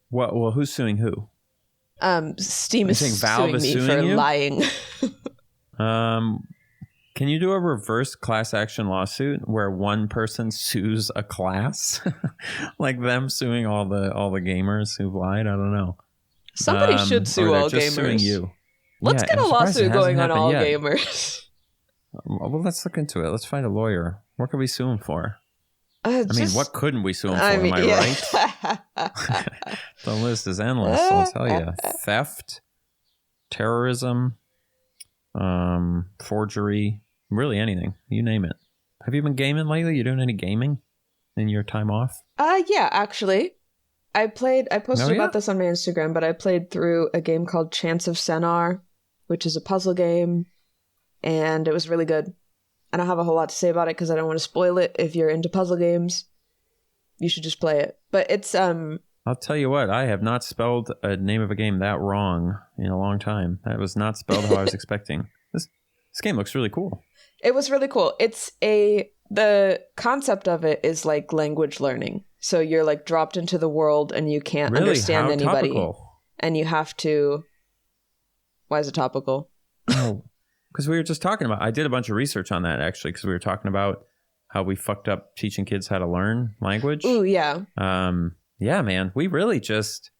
What? Well, who's suing who? Steam is suing me for lying. Can you do a reverse class action lawsuit where one person sues a class, like them suing all the gamers who've lied? I don't know. Somebody should sue all gamers. Suing you. Let's get a lawsuit going on all gamers. Well, let's look into it. Let's find a lawyer. What could we sue him for? What couldn't we sue him for? Am I right? The list is endless, I'll tell you. Theft, terrorism, forgery, really anything. You name it. Have you been gaming lately? You doing any gaming in your time off? Yeah, actually. I posted about this on my Instagram, but I played through a game called Chance of Senar, which is a puzzle game, and it was really good. I don't have a whole lot to say about it because I don't want to spoil it. If you're into puzzle games, you should just play it. But it's I'll tell you what, I have not spelled a name of a game that wrong in a long time. That was not spelled how I was expecting. This game looks really cool. It was really cool. The concept of it is like language learning. So you're like dropped into the world and you can't understand anybody. Topical. And you have to... Why is it topical? Oh, because we were just talking about... I did a bunch of research on that, actually, because we were talking about how we fucked up teaching kids how to learn language. Ooh, yeah. Yeah, man. We really just...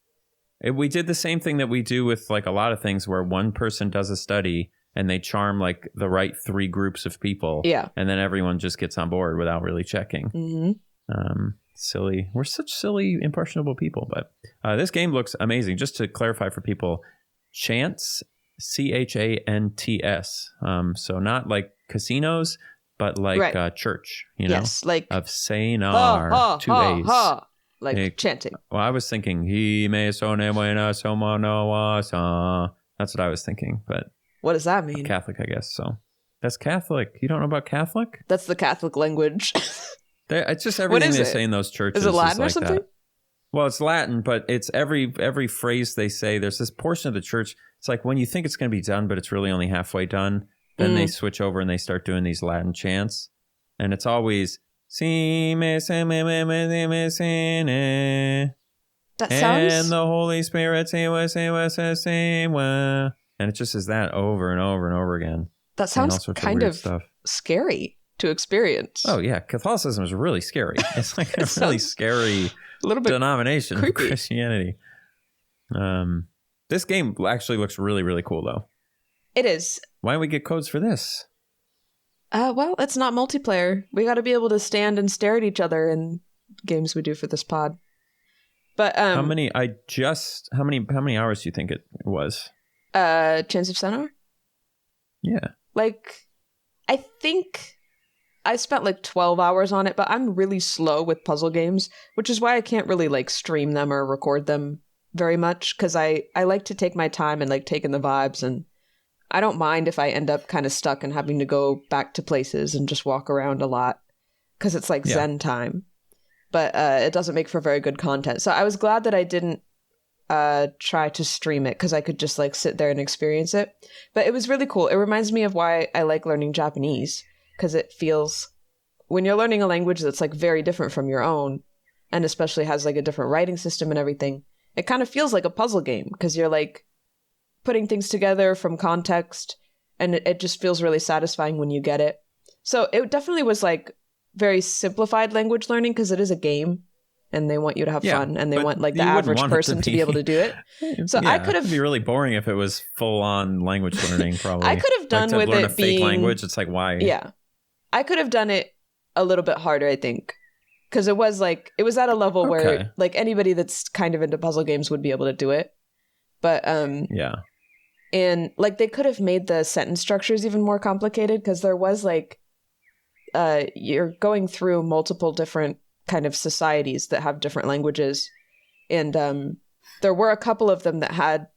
We did the same thing that we do with like a lot of things where one person does a study and they charm like the right 3 groups of people. Yeah. And then everyone just gets on board without really checking. Mm-hmm. Silly. We're such silly, impressionable people. But this game looks amazing. Just to clarify for people, Chance, Chants. So not like casinos, but like church, you know? Yes, like... Of Senar, 2 A's. Like chanting. Well, I was thinking, he me sone buena somo no sa. That's what I was thinking, but... What does that mean? Catholic, I guess, so... That's Catholic. You don't know about Catholic? That's the Catholic language. It's just everything they say in those churches. Is it Latin like or something? That. Well, it's Latin, but it's every phrase they say. There's this portion of the church. It's like when you think it's going to be done, but it's really only halfway done. Then they switch over and they start doing these Latin chants. And it's always... That sounds... And the Holy Spirit... And it just is that over and over and over again. That sounds kind of scary to experience. Oh, yeah. Catholicism is really scary. It's like a really scary denomination of Christianity. This game actually looks really, really cool, though. It is. Why don't we get codes for this? Well, it's not multiplayer. We got to be able to stand and stare at each other in games we do for this pod. But how many hours do you think it was? Chance of Senar? Yeah. Like, I think I spent like 12 hours on it, but I'm really slow with puzzle games, which is why I can't really like stream them or record them very much, because I like to take my time and like take in the vibes, and I don't mind if I end up kind of stuck and having to go back to places and just walk around a lot, because it's like Zen time. But it doesn't make for very good content. So I was glad that I didn't try to stream it, because I could just like sit there and experience it. But it was really cool. It reminds me of why I like learning Japanese, because it feels, when you're learning a language that's like very different from your own, and especially has like a different writing system and everything, it kind of feels like a puzzle game, because you're like putting things together from context, and it just feels really satisfying when you get it. So it definitely was like very simplified language learning, because it is a game and they want you to have fun, and they want like the average person to be able to do it. So I could have... It'd be really boring if it was full on language learning, probably. I could have done like with learn it a being... fake language. It's like, why? Yeah. I could have done it a little bit harder, I think. Because it was at a level where like anybody that's kind of into puzzle games would be able to do it. But yeah. And like they could have made the sentence structures even more complicated, because there was like you're going through multiple different kind of societies that have different languages, and there were a couple of them that had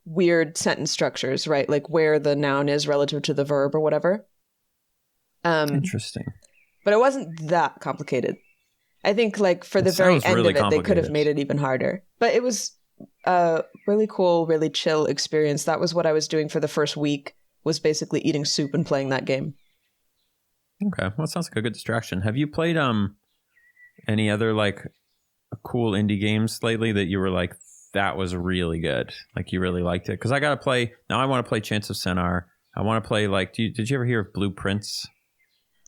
weird sentence structures, right? Like where the noun is relative to the verb or whatever. Interesting. But it wasn't that complicated. I think like for the very end really of it, they could have made it even harder. But it was a really cool, really chill experience. That was what I was doing for the first week, was basically eating soup and playing that game. Okay, well, it sounds like a good distraction. Have you played any other like cool indie games lately that you were like, that was really good, like you really liked it? Because I gotta play now. I want to play Chants of Sennaar. I want to play like. Did you ever hear of Blueprints?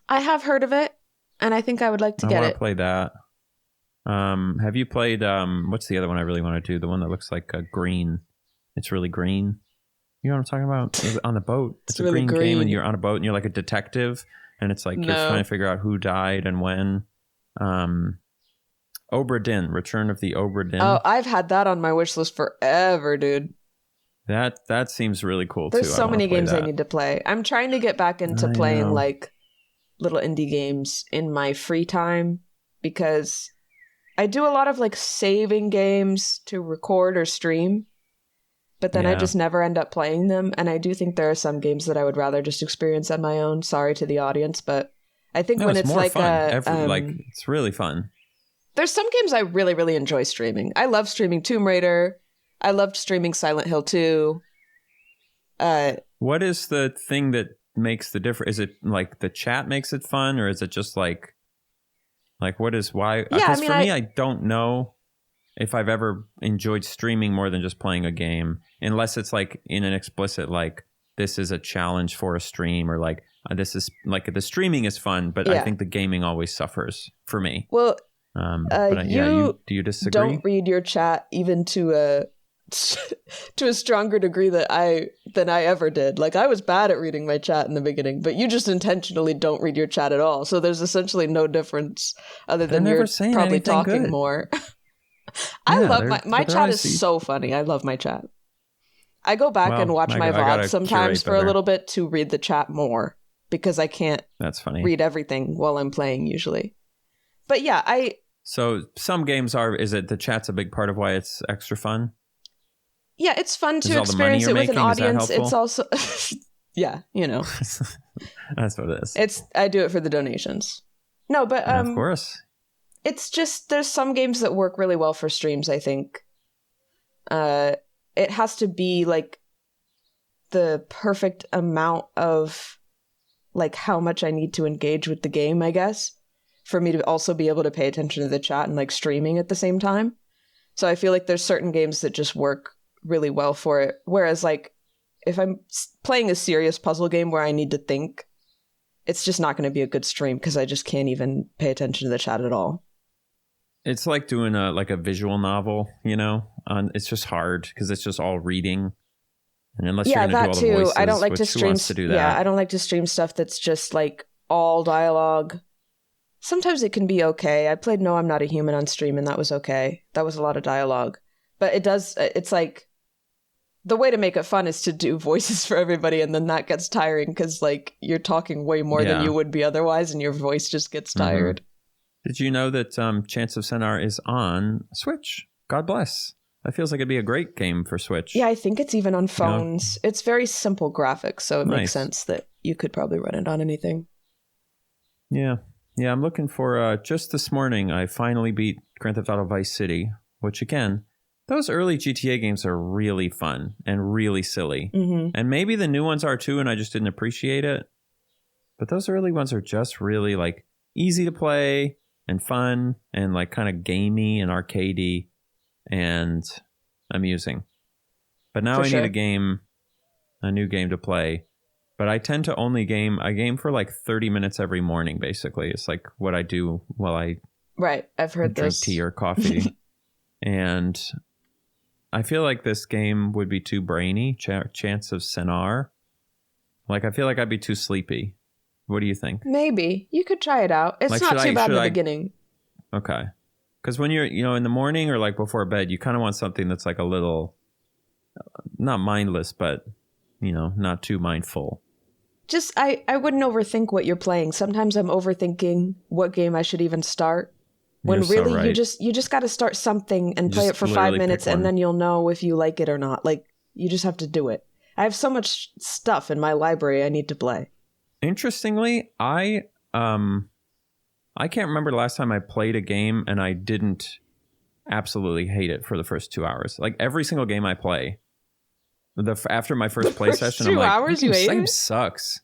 I have heard of it, and I think I would like to get it. I want to play that. Have you played what's the other one I really want to do? The one that looks like a green. It's really green. You know what I'm talking about? It's on the boat. It's a really green game, and you're on a boat, and you're like a detective, and it's like you're trying to figure out who died and when. Obra Dinn, Return of the Obra Dinn. Oh, I've had that on my wish list forever, dude. That seems really cool too. There's so many games I need to play. I'm trying to get back into playing like little indie games in my free time, because I do a lot of like saving games to record or stream, but then I just never end up playing them. And I do think there are some games that I would rather just experience on my own. Sorry to the audience, but I think when it's like like it's really fun. There's some games I really, really enjoy streaming. I love streaming Tomb Raider. I loved streaming Silent Hill 2. What is the thing that makes the difference? Is it like the chat makes it fun, or is it just like what is why? Because for me, I don't know if I've ever enjoyed streaming more than just playing a game, unless it's like in an explicit like this is a challenge for a stream, or like this is like the streaming is fun, but I think the gaming always suffers for me. Well. Do you disagree? Don't read your chat even to a stronger degree than I ever did. Like, I was bad at reading my chat in the beginning, but you just intentionally don't read your chat at all. So there's essentially no difference other than you're probably talking good. More. I love my chat is so funny. I love my chat. I go back and watch my VODs sometimes for a little bit to read the chat more, because I can't read everything while I'm playing usually. But yeah, So some games is it the chat's a big part of why it's extra fun? Yeah, it's fun to experience it with an audience. It's also, yeah, you know. That's what it is. I do it for the donations. No, but of course. It's just, there's some games that work really well for streams, I think. It has to be like the perfect amount of like how much I need to engage with the game, I guess, for me to also be able to pay attention to the chat and like streaming at the same time. So I feel like there's certain games that just work really well for it. Whereas like if I'm playing a serious puzzle game where I need to think, it's just not going to be a good stream because I just can't even pay attention to the chat at all. It's like doing a visual novel, you know? It's just hard because it's just all reading. And unless you're going to do all the voices, I don't like to stream. To do that? Yeah, I don't like to stream stuff that's just like all dialogue. Sometimes it can be okay. I played No, I'm Not a Human on stream, and that was okay. That was a lot of dialogue. But it's like, the way to make it fun is to do voices for everybody, and then that gets tiring because like you're talking way more than you would be otherwise, and your voice just gets tired. Did you know that Chants of Sennaar is on Switch? God bless. That feels like it'd be a great game for Switch. Yeah, I think it's even on phones. It's very simple graphics, so it makes sense that you could probably run it on anything. Yeah. Yeah, I'm looking for, just this morning, I finally beat Grand Theft Auto Vice City, which again, those early GTA games are really fun and really silly. Mm-hmm. And maybe the new ones are too, and I just didn't appreciate it. But those early ones are just really like easy to play and fun and like kind of gamey and arcadey and amusing. But now I need a new game to play. But I tend to only game for like 30 minutes every morning, basically. It's like what I do while I I've heard drink tea or coffee. And I feel like this game would be too brainy, Chants of Sennaar. Like, I feel like I'd be too sleepy. What do you think? Maybe. You could try it out. It's like, not too bad in the beginning. Okay. Because when you're, in the morning or like before bed, you kind of want something that's like a little, not mindless, but, not too mindful. Just, I wouldn't overthink what you're playing. Sometimes I'm overthinking what game I should even start. When you're really so right. you just got to start something and play it for 5 minutes and then you'll know if you like it or not. Like, you just have to do it. I have so much stuff in my library I need to play. Interestingly, I can't remember the last time I played a game and I didn't absolutely hate it for the first 2 hours. Like every single game I play, after my first play session, I'm like, 2 hours you this hate game it? sucks.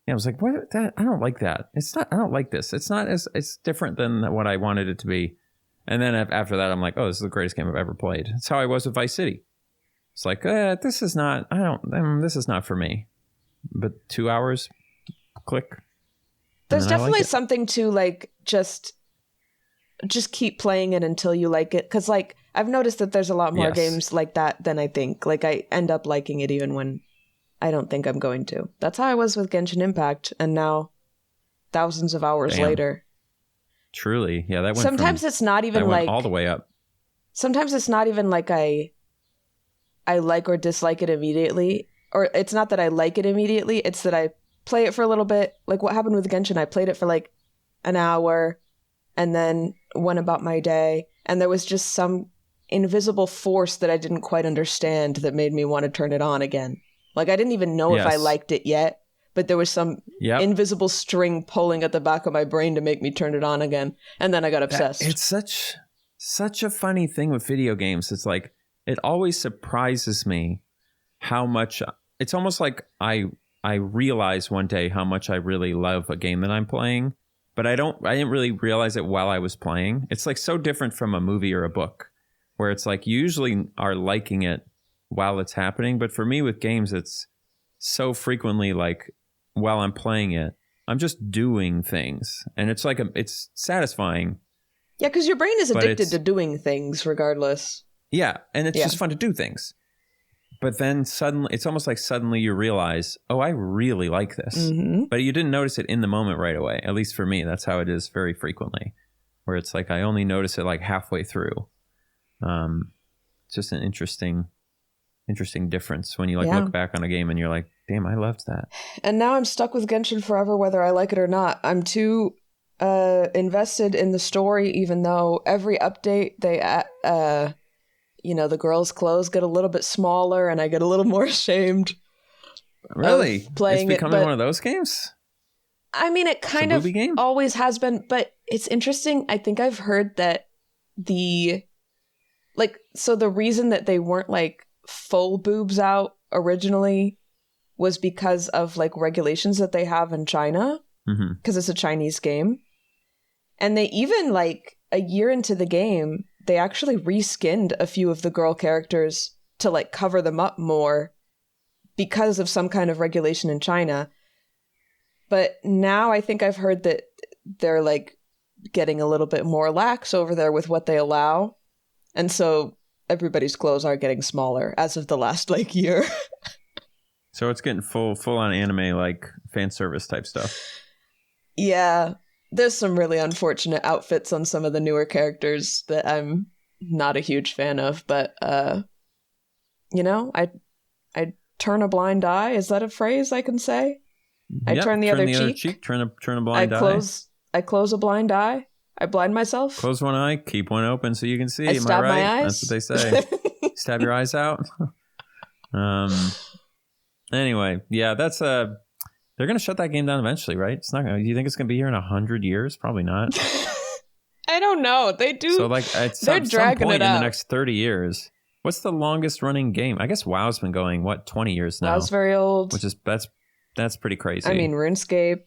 Yeah, I was like, what? That I don't like that. It's not. I don't like this. It's not as. It's different than what I wanted it to be. And then after that, I'm like, oh, this is the greatest game I've ever played. That's how I was with Vice City. It's like, this is not. This is not for me. But 2 hours, click. There's definitely something to like just keep playing it until you like it. Because like I've noticed that there's a lot more games like that than I think. Like I end up liking it even when I don't think I'm going to. That's how I was with Genshin Impact, and now thousands of hours later. Truly, yeah, that went. Sometimes it's not even like all the way up. Sometimes it's not even like I like or dislike it immediately, or it's not that I like it immediately. It's that I play it for a little bit. Like what happened with Genshin, I played it for like an hour, and then went about my day, and there was just some invisible force that I didn't quite understand that made me want to turn it on again. Like I didn't even know if I liked it yet, but there was some invisible string pulling at the back of my brain to make me turn it on again. And then I got obsessed. It's such a funny thing with video games. It's like, it always surprises me how much, it's almost like I realize one day how much I really love a game that I'm playing, but I didn't really realize it while I was playing. It's like so different from a movie or a book where it's like you usually are liking it while it's happening. But for me with games, it's so frequently like while I'm playing it, I'm just doing things. And it's like, it's satisfying. Yeah, because your brain is addicted to doing things regardless. Yeah, and it's just fun to do things. But then suddenly, it's almost like suddenly you realize, oh, I really like this. Mm-hmm. But you didn't notice it in the moment right away. At least for me, that's how it is very frequently. Where it's like, I only notice it like halfway through. It's just an interesting difference when you like look back on a game and you're like, damn, I loved that. And now I'm stuck with Genshin forever, whether I like it or not. I'm too invested in the story, even though every update the girls' clothes get a little bit smaller and I get a little more ashamed. Really? Playing it's becoming one of those games? I mean, it kind of always has been, but it's interesting. I think I've heard that the reason that they weren't like full boobs out originally was because of like regulations that they have in China, because it's a Chinese game. And they even like a year into the game, they actually reskinned a few of the girl characters to like cover them up more because of some kind of regulation in China. But now I think I've heard that they're like getting a little bit more lax over there with what they allow. And so everybody's clothes are getting smaller as of the last like year. So it's getting full on anime, like fan service type stuff. Yeah. There's some really unfortunate outfits on some of the newer characters that I'm not a huge fan of, but I turn a blind eye. Is that a phrase I can say? I turn the other cheek. Turn a blind eye. I close a blind eye. I blind myself. Close one eye, keep one open so you can see. I stab my eyes. That's what they say. Stab your eyes out. Anyway, yeah, that's they're going to shut that game down eventually, right? It's not going to. Do you think it's going to be here in 100 years? Probably not. I don't know. They do. So like at some point in the next 30 years, what's the longest running game? I guess WoW's been going, 20 years now? WoW's very old. Which is, that's pretty crazy. I mean, RuneScape.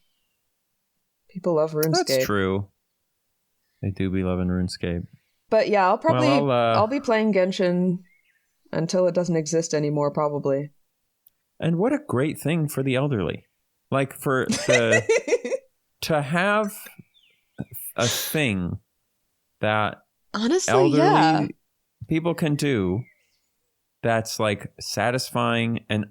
People love RuneScape. That's true. They do be loving RuneScape. But yeah, I'll be playing Genshin until it doesn't exist anymore, probably. And what a great thing for the elderly. Like to have a thing that honestly, elderly people can do that's like satisfying and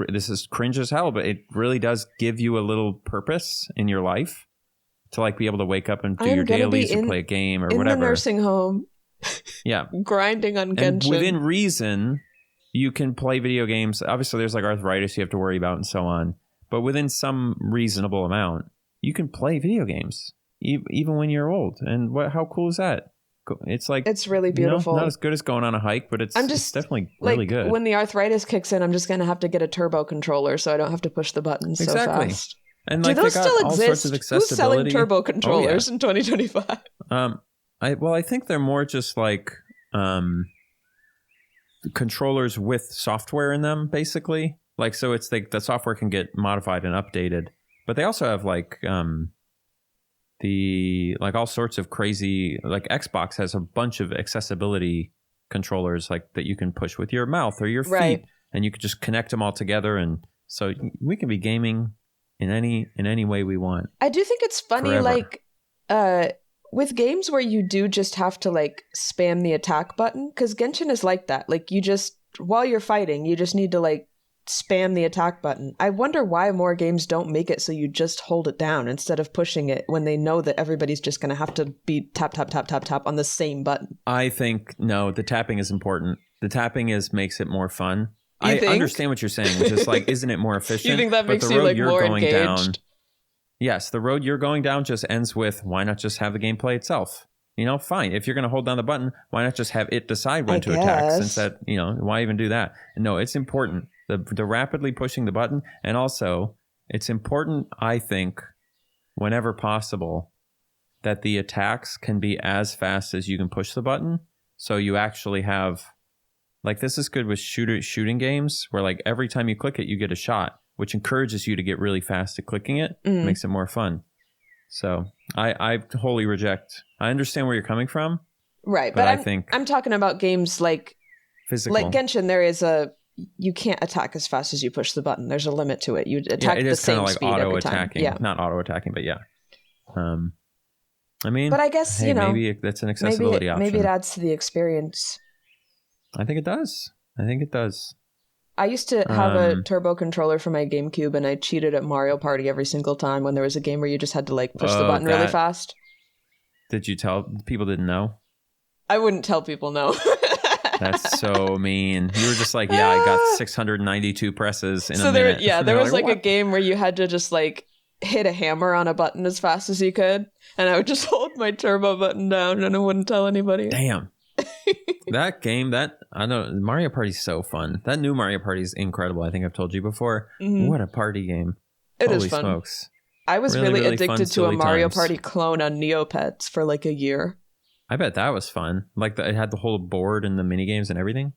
this is cringe as hell, but it really does give you a little purpose in your life to like be able to wake up and do your dailies or play a game or whatever. In the nursing home. Yeah. Grinding on Genshin. And within reason, you can play video games. Obviously, there's like arthritis you have to worry about and so on. But within some reasonable amount, you can play video games even when you're old. And how cool is that? It's like it's really beautiful. Not as good as going on a hike, but it's definitely really like, good. When the arthritis kicks in, I'm just going to have to get a turbo controller so I don't have to push the buttons so fast. And do like those they got still all exist? sorts of accessibility. Who's selling turbo controllers in 2025? I think they're more just like controllers with software in them, basically. Like, so it's like the software can get modified and updated, but they also have like all sorts of crazy, like Xbox has a bunch of accessibility controllers like that you can push with your mouth or your feet, and you can just connect them all together, and so we can be gaming in any way we want. I do think it's funny, forever. Like with games where you do just have to like spam the attack button, because Genshin is like that. Like you just, while you're fighting, you just need to like spam the attack button. I wonder why more games don't make it so you just hold it down instead of pushing it when they know that everybody's just going to have to be tap, tap, tap, tap, tap on the same button. I think, no, the tapping is important. The tapping makes it more fun. I understand what you're saying, which is like, isn't it more efficient? You think that makes you like more engaged? Yes, the road you're going down just ends with, why not just have the gameplay itself? You know, fine. If you're going to hold down the button, why not just have it decide when to attack? Since that, you know, why even do that? No, it's important. The rapidly pushing the button. And also, it's important, I think, whenever possible, that the attacks can be as fast as you can push the button. So you actually have, like, this is good with shooting games, where like every time you click it, you get a shot, which encourages you to get really fast at clicking it, makes it more fun. So I wholly reject. I understand where you're coming from. Right, but I think I'm talking about games like physical. Like Genshin, you can't attack as fast as you push the button. There's a limit to it. You attack the same like speed every time. Yeah, not auto attacking, but yeah. I mean, but I guess maybe that's an accessibility option. Maybe it adds to the experience. I think it does. I used to have a turbo controller for my GameCube, and I cheated at Mario Party every single time when there was a game where you just had to like push the button really fast. Did you tell people? Didn't know? I wouldn't tell people no. That's so mean. You were just like, yeah, I got 692 presses in a minute. Yeah, there was like a game where you had to just like hit a hammer on a button as fast as you could, and I would just hold my turbo button down and I wouldn't tell anybody. Damn. That game, Mario Party's so fun. That new Mario Party is incredible. I think I've told you before. Mm-hmm. What a party game. It is fun. Smokes. I was really addicted to a Mario Party clone on Neopets for like a year. I bet that was fun. Like it had the whole board and the mini games and everything.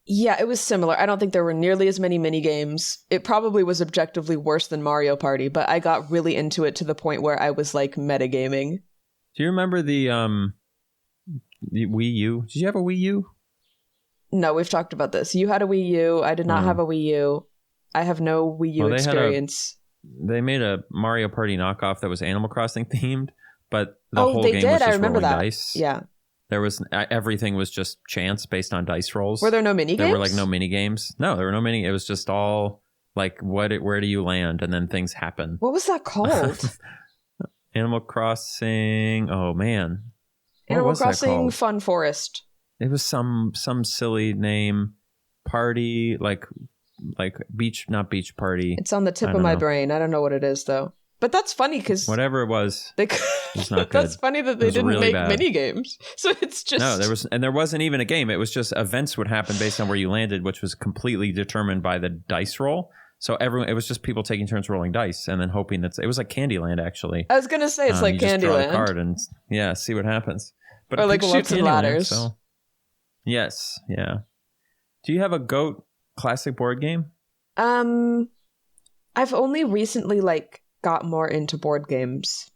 Yeah, it was similar. I don't think there were nearly as many mini games. It probably was objectively worse than Mario Party, but I got really into it to the point where I was like metagaming. Do you remember the Wii U? Did you have a Wii U? No, we've talked about this. You had a Wii U. I did not have a Wii U. I have no Wii U experience. They made a Mario Party knockoff that was Animal Crossing themed, but the whole game was just rolling dice. Yeah. There was everything was just chance based on dice rolls. Were there no mini games? There were like no mini games. No, there were no mini. It was just all like where do you land, and then things happen. What was that called? Animal Crossing. Oh man. Animal Crossing Fun Forest. It was some silly name. Party like beach, not beach party. It's on the tip of my brain. I don't know what it is though. But that's funny because whatever it was, it's not good. That's funny that they didn't really make mini games. So it's just there wasn't even a game. It was just events would happen based on where you landed, which was completely determined by the dice roll. So it was just people taking turns rolling dice and then hoping that it was like Candyland actually. I was gonna say it's like Candyland. Draw a card and see what happens. But or like Chutes and Ladders. So. Yes, yeah. Do you have a GOAT classic board game? I've only recently got more into board games.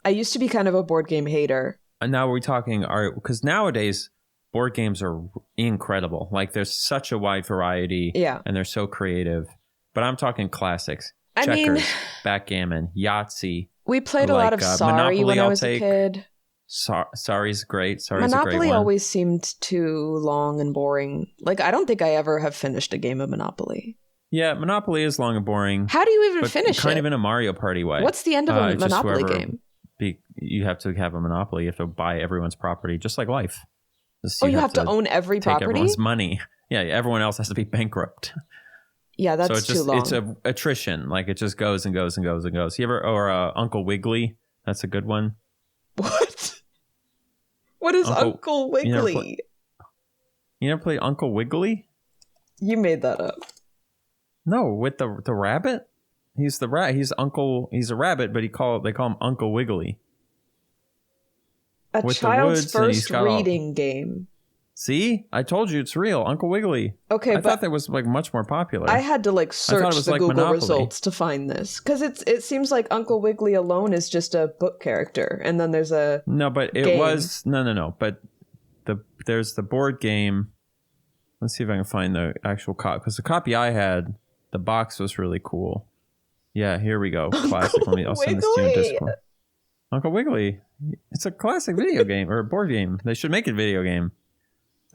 I used to be kind of a board game hater. And now we're talking because nowadays board games are incredible. Like there's such a wide variety, and they're so creative. But I'm talking classics: checkers, backgammon, Yahtzee. We played a lot of Sorry Monopoly, when I was a kid. Sorry's great. Sorry's Monopoly a great one. Always seemed too long and boring. Like I don't think I ever have finished a game of Monopoly. Yeah, Monopoly is long and boring. How do you even finish it? Kind of in a Mario Party way. What's the end of a Monopoly game? You have to have a Monopoly. You have to buy everyone's property, just like life. You have to own every property? Take everyone's money. Yeah, everyone else has to be bankrupt. Yeah, that's too long. It's a attrition. Like it just goes and goes and goes and goes. Uncle Wiggily? That's a good one. What? What is Uncle Wiggily? You never played Uncle Wiggily? You made that up. No, with the rabbit. He's the rat. He's a rabbit, but they call him Uncle Wiggily. A child's first reading game. See, I told you it's real, Uncle Wiggily. Okay, I thought that was like much more popular. I had to like search the like Google Monopoly results to find this because it seems like Uncle Wiggily alone is just a book character, and then there's a but it game. Was no. But there's the board game. Let's see if I can find the actual copy because the copy I had, the box was really cool. Yeah, here we go. Classic. I'll send this to you in Discord. Uncle Wiggily. It's a classic video game or a board game. They should make it a video game.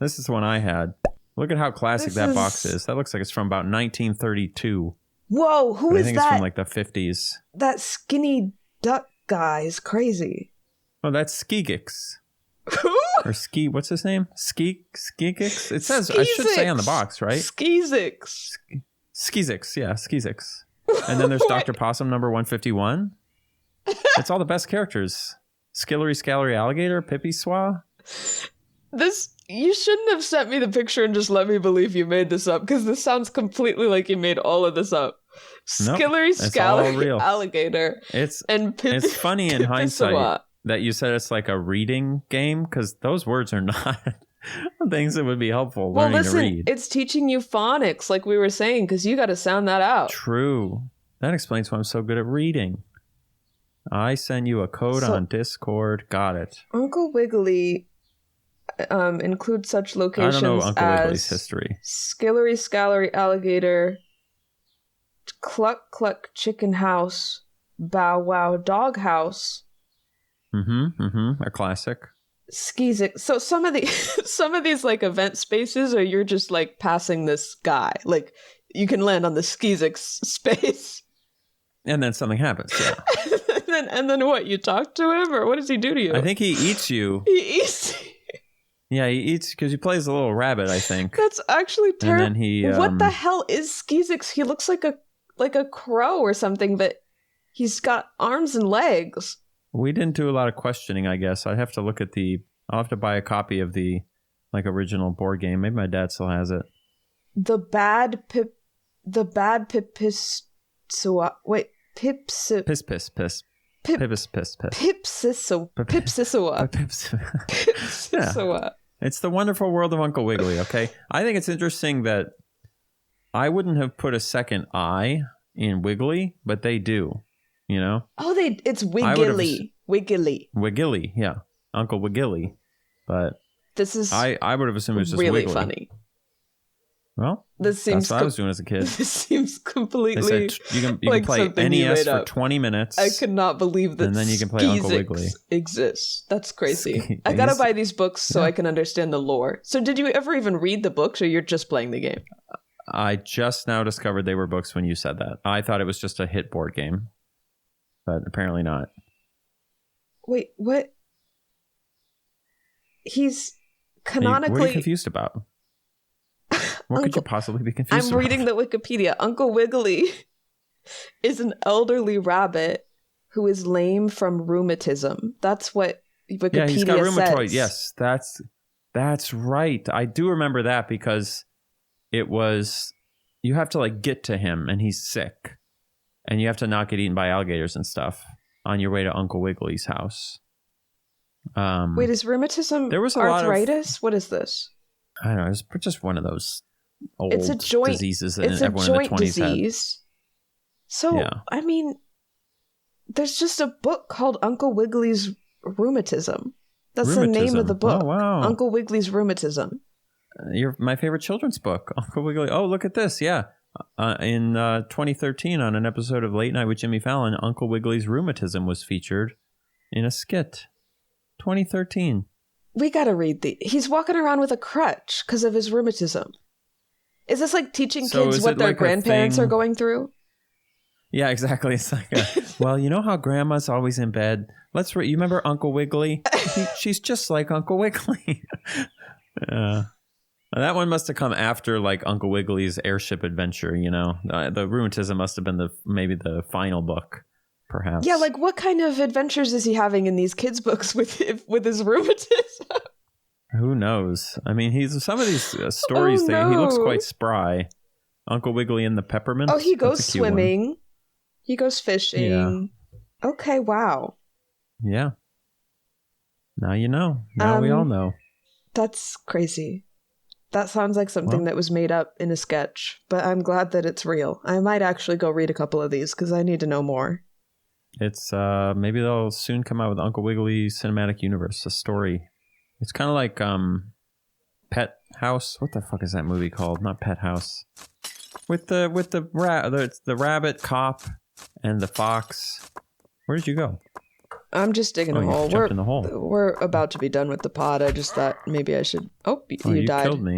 This is the one I had. Look at how classic that box is. That looks like it's from about 1932. Whoa, who is that? I think it's from like the 50s. That skinny duck guy is crazy. Oh, that's Skeezicks. Who? Or what's his name? Skeezicks? It says, I should say on the box, right? Skeezicks. Skeezicks, yeah, Skeezicks. And then there's Dr. Possum number 151. It's all the best characters. Skillery Scalery Alligator, Pippi Swa. You shouldn't have sent me the picture and just let me believe you made this up, because this sounds completely like you made all of this up. Skillery Scalery Alligator. It's funny in Pippi hindsight Swa. That you said it's like a reading game, because those words are not things that would be helpful learning to read. It's teaching you phonics, like we were saying, because you got to sound that out. True. That explains why I'm so good at reading. I send you a code on Discord. Got it. Uncle Wiggily includes such locations I don't know Uncle Wigglily's as history. Skillery Scalery Alligator, Cluck Cluck Chicken House, Bow Wow Dog House. A classic. Skeezicks. So some of these like event spaces, or you're just like passing this guy. Like you can land on the Skeezicks space. And then something happens, yeah. and then what? You talk to him, or what does he do to you? I think he eats you. He eats. Yeah, he eats because he plays a little rabbit, I think. That's actually terrible. And then he. What the hell is Skeezicks? He looks like a crow or something, but he's got arms and legs. We didn't do a lot of questioning, I guess. I'll have to look at I'll have to buy a copy of the original board game. Maybe my dad still has it. The bad Pipis. Wait, Pips. Piss. Pipis piss. Pipsissawa. It's the wonderful world of Uncle Wiggily, okay? I think it's interesting that I wouldn't have put a second I in Wiggly, but they do, you know? Oh, it's Wiggily. Wiggily, yeah. Uncle Wiggily. But this is I would have assumed it was just really Wiggly. Funny. Well, that's what I was doing as a kid. This seems completely. They said you can play NES for 20 minutes. I could not believe that. And then you can play Uncle Wiggily. Exists. That's crazy. I gotta buy these books so I can understand the lore. So, did you ever even read the books, or you're just playing the game? I just now discovered they were books when you said that. I thought it was just a hit board game, but apparently not. Wait, what? He's canonically. What are you confused about? What could you possibly be confused about? I'm reading the Wikipedia. Uncle Wiggily is an elderly rabbit who is lame from rheumatism. That's what Wikipedia says. Yeah, he's got rheumatoid. Yes, that's right. I do remember that because it was you have to like get to him and he's sick, and you have to not get eaten by alligators and stuff on your way to Uncle Wigglily's house. Wait, is rheumatism there was arthritis? What is this? I don't know. It's just one of those old diseases that everyone in the 20s disease. So, yeah. I mean, there's just a book called Uncle Wigglily's Rheumatism. That's the name of the book. Oh, wow. Uncle Wigglily's Rheumatism. My favorite children's book, Uncle Wiggily. Oh, look at this. Yeah. In 2013, on an episode of Late Night with Jimmy Fallon, Uncle Wigglily's Rheumatism was featured in a skit. 2013. We gotta read he's walking around with a crutch because of his rheumatism. Is this like teaching kids what their grandparents are going through? Yeah, exactly. It's like, well, you know how grandma's always in bed? You remember Uncle Wiggily? She's just like Uncle Wiggily. That one must have come after like Uncle Wiggly's airship adventure, you know? The rheumatism must have been maybe the final book. Perhaps. Yeah, like what kind of adventures is he having in these kids' books with his rheumatism? Who knows? I mean, some of these stories, he looks quite spry. Uncle Wiggily and the Peppermint. Oh, he goes swimming. He goes fishing. Yeah. Okay, wow. Yeah. Now you know. Now we all know. That's crazy. That sounds like something that was made up in a sketch, but I'm glad that it's real. I might actually go read a couple of these because I need to know more. It's maybe they'll soon come out with Uncle Wiggily's Cinematic Universe, a story. It's kind of like Pet House. What the fuck is that movie called? Not Pet House. With the rabbit cop and the fox. Where did you go? I'm just digging a hole. Jumped in the hole. We're about to be done with the pod. I just thought maybe I should. Oh, you died. Killed me.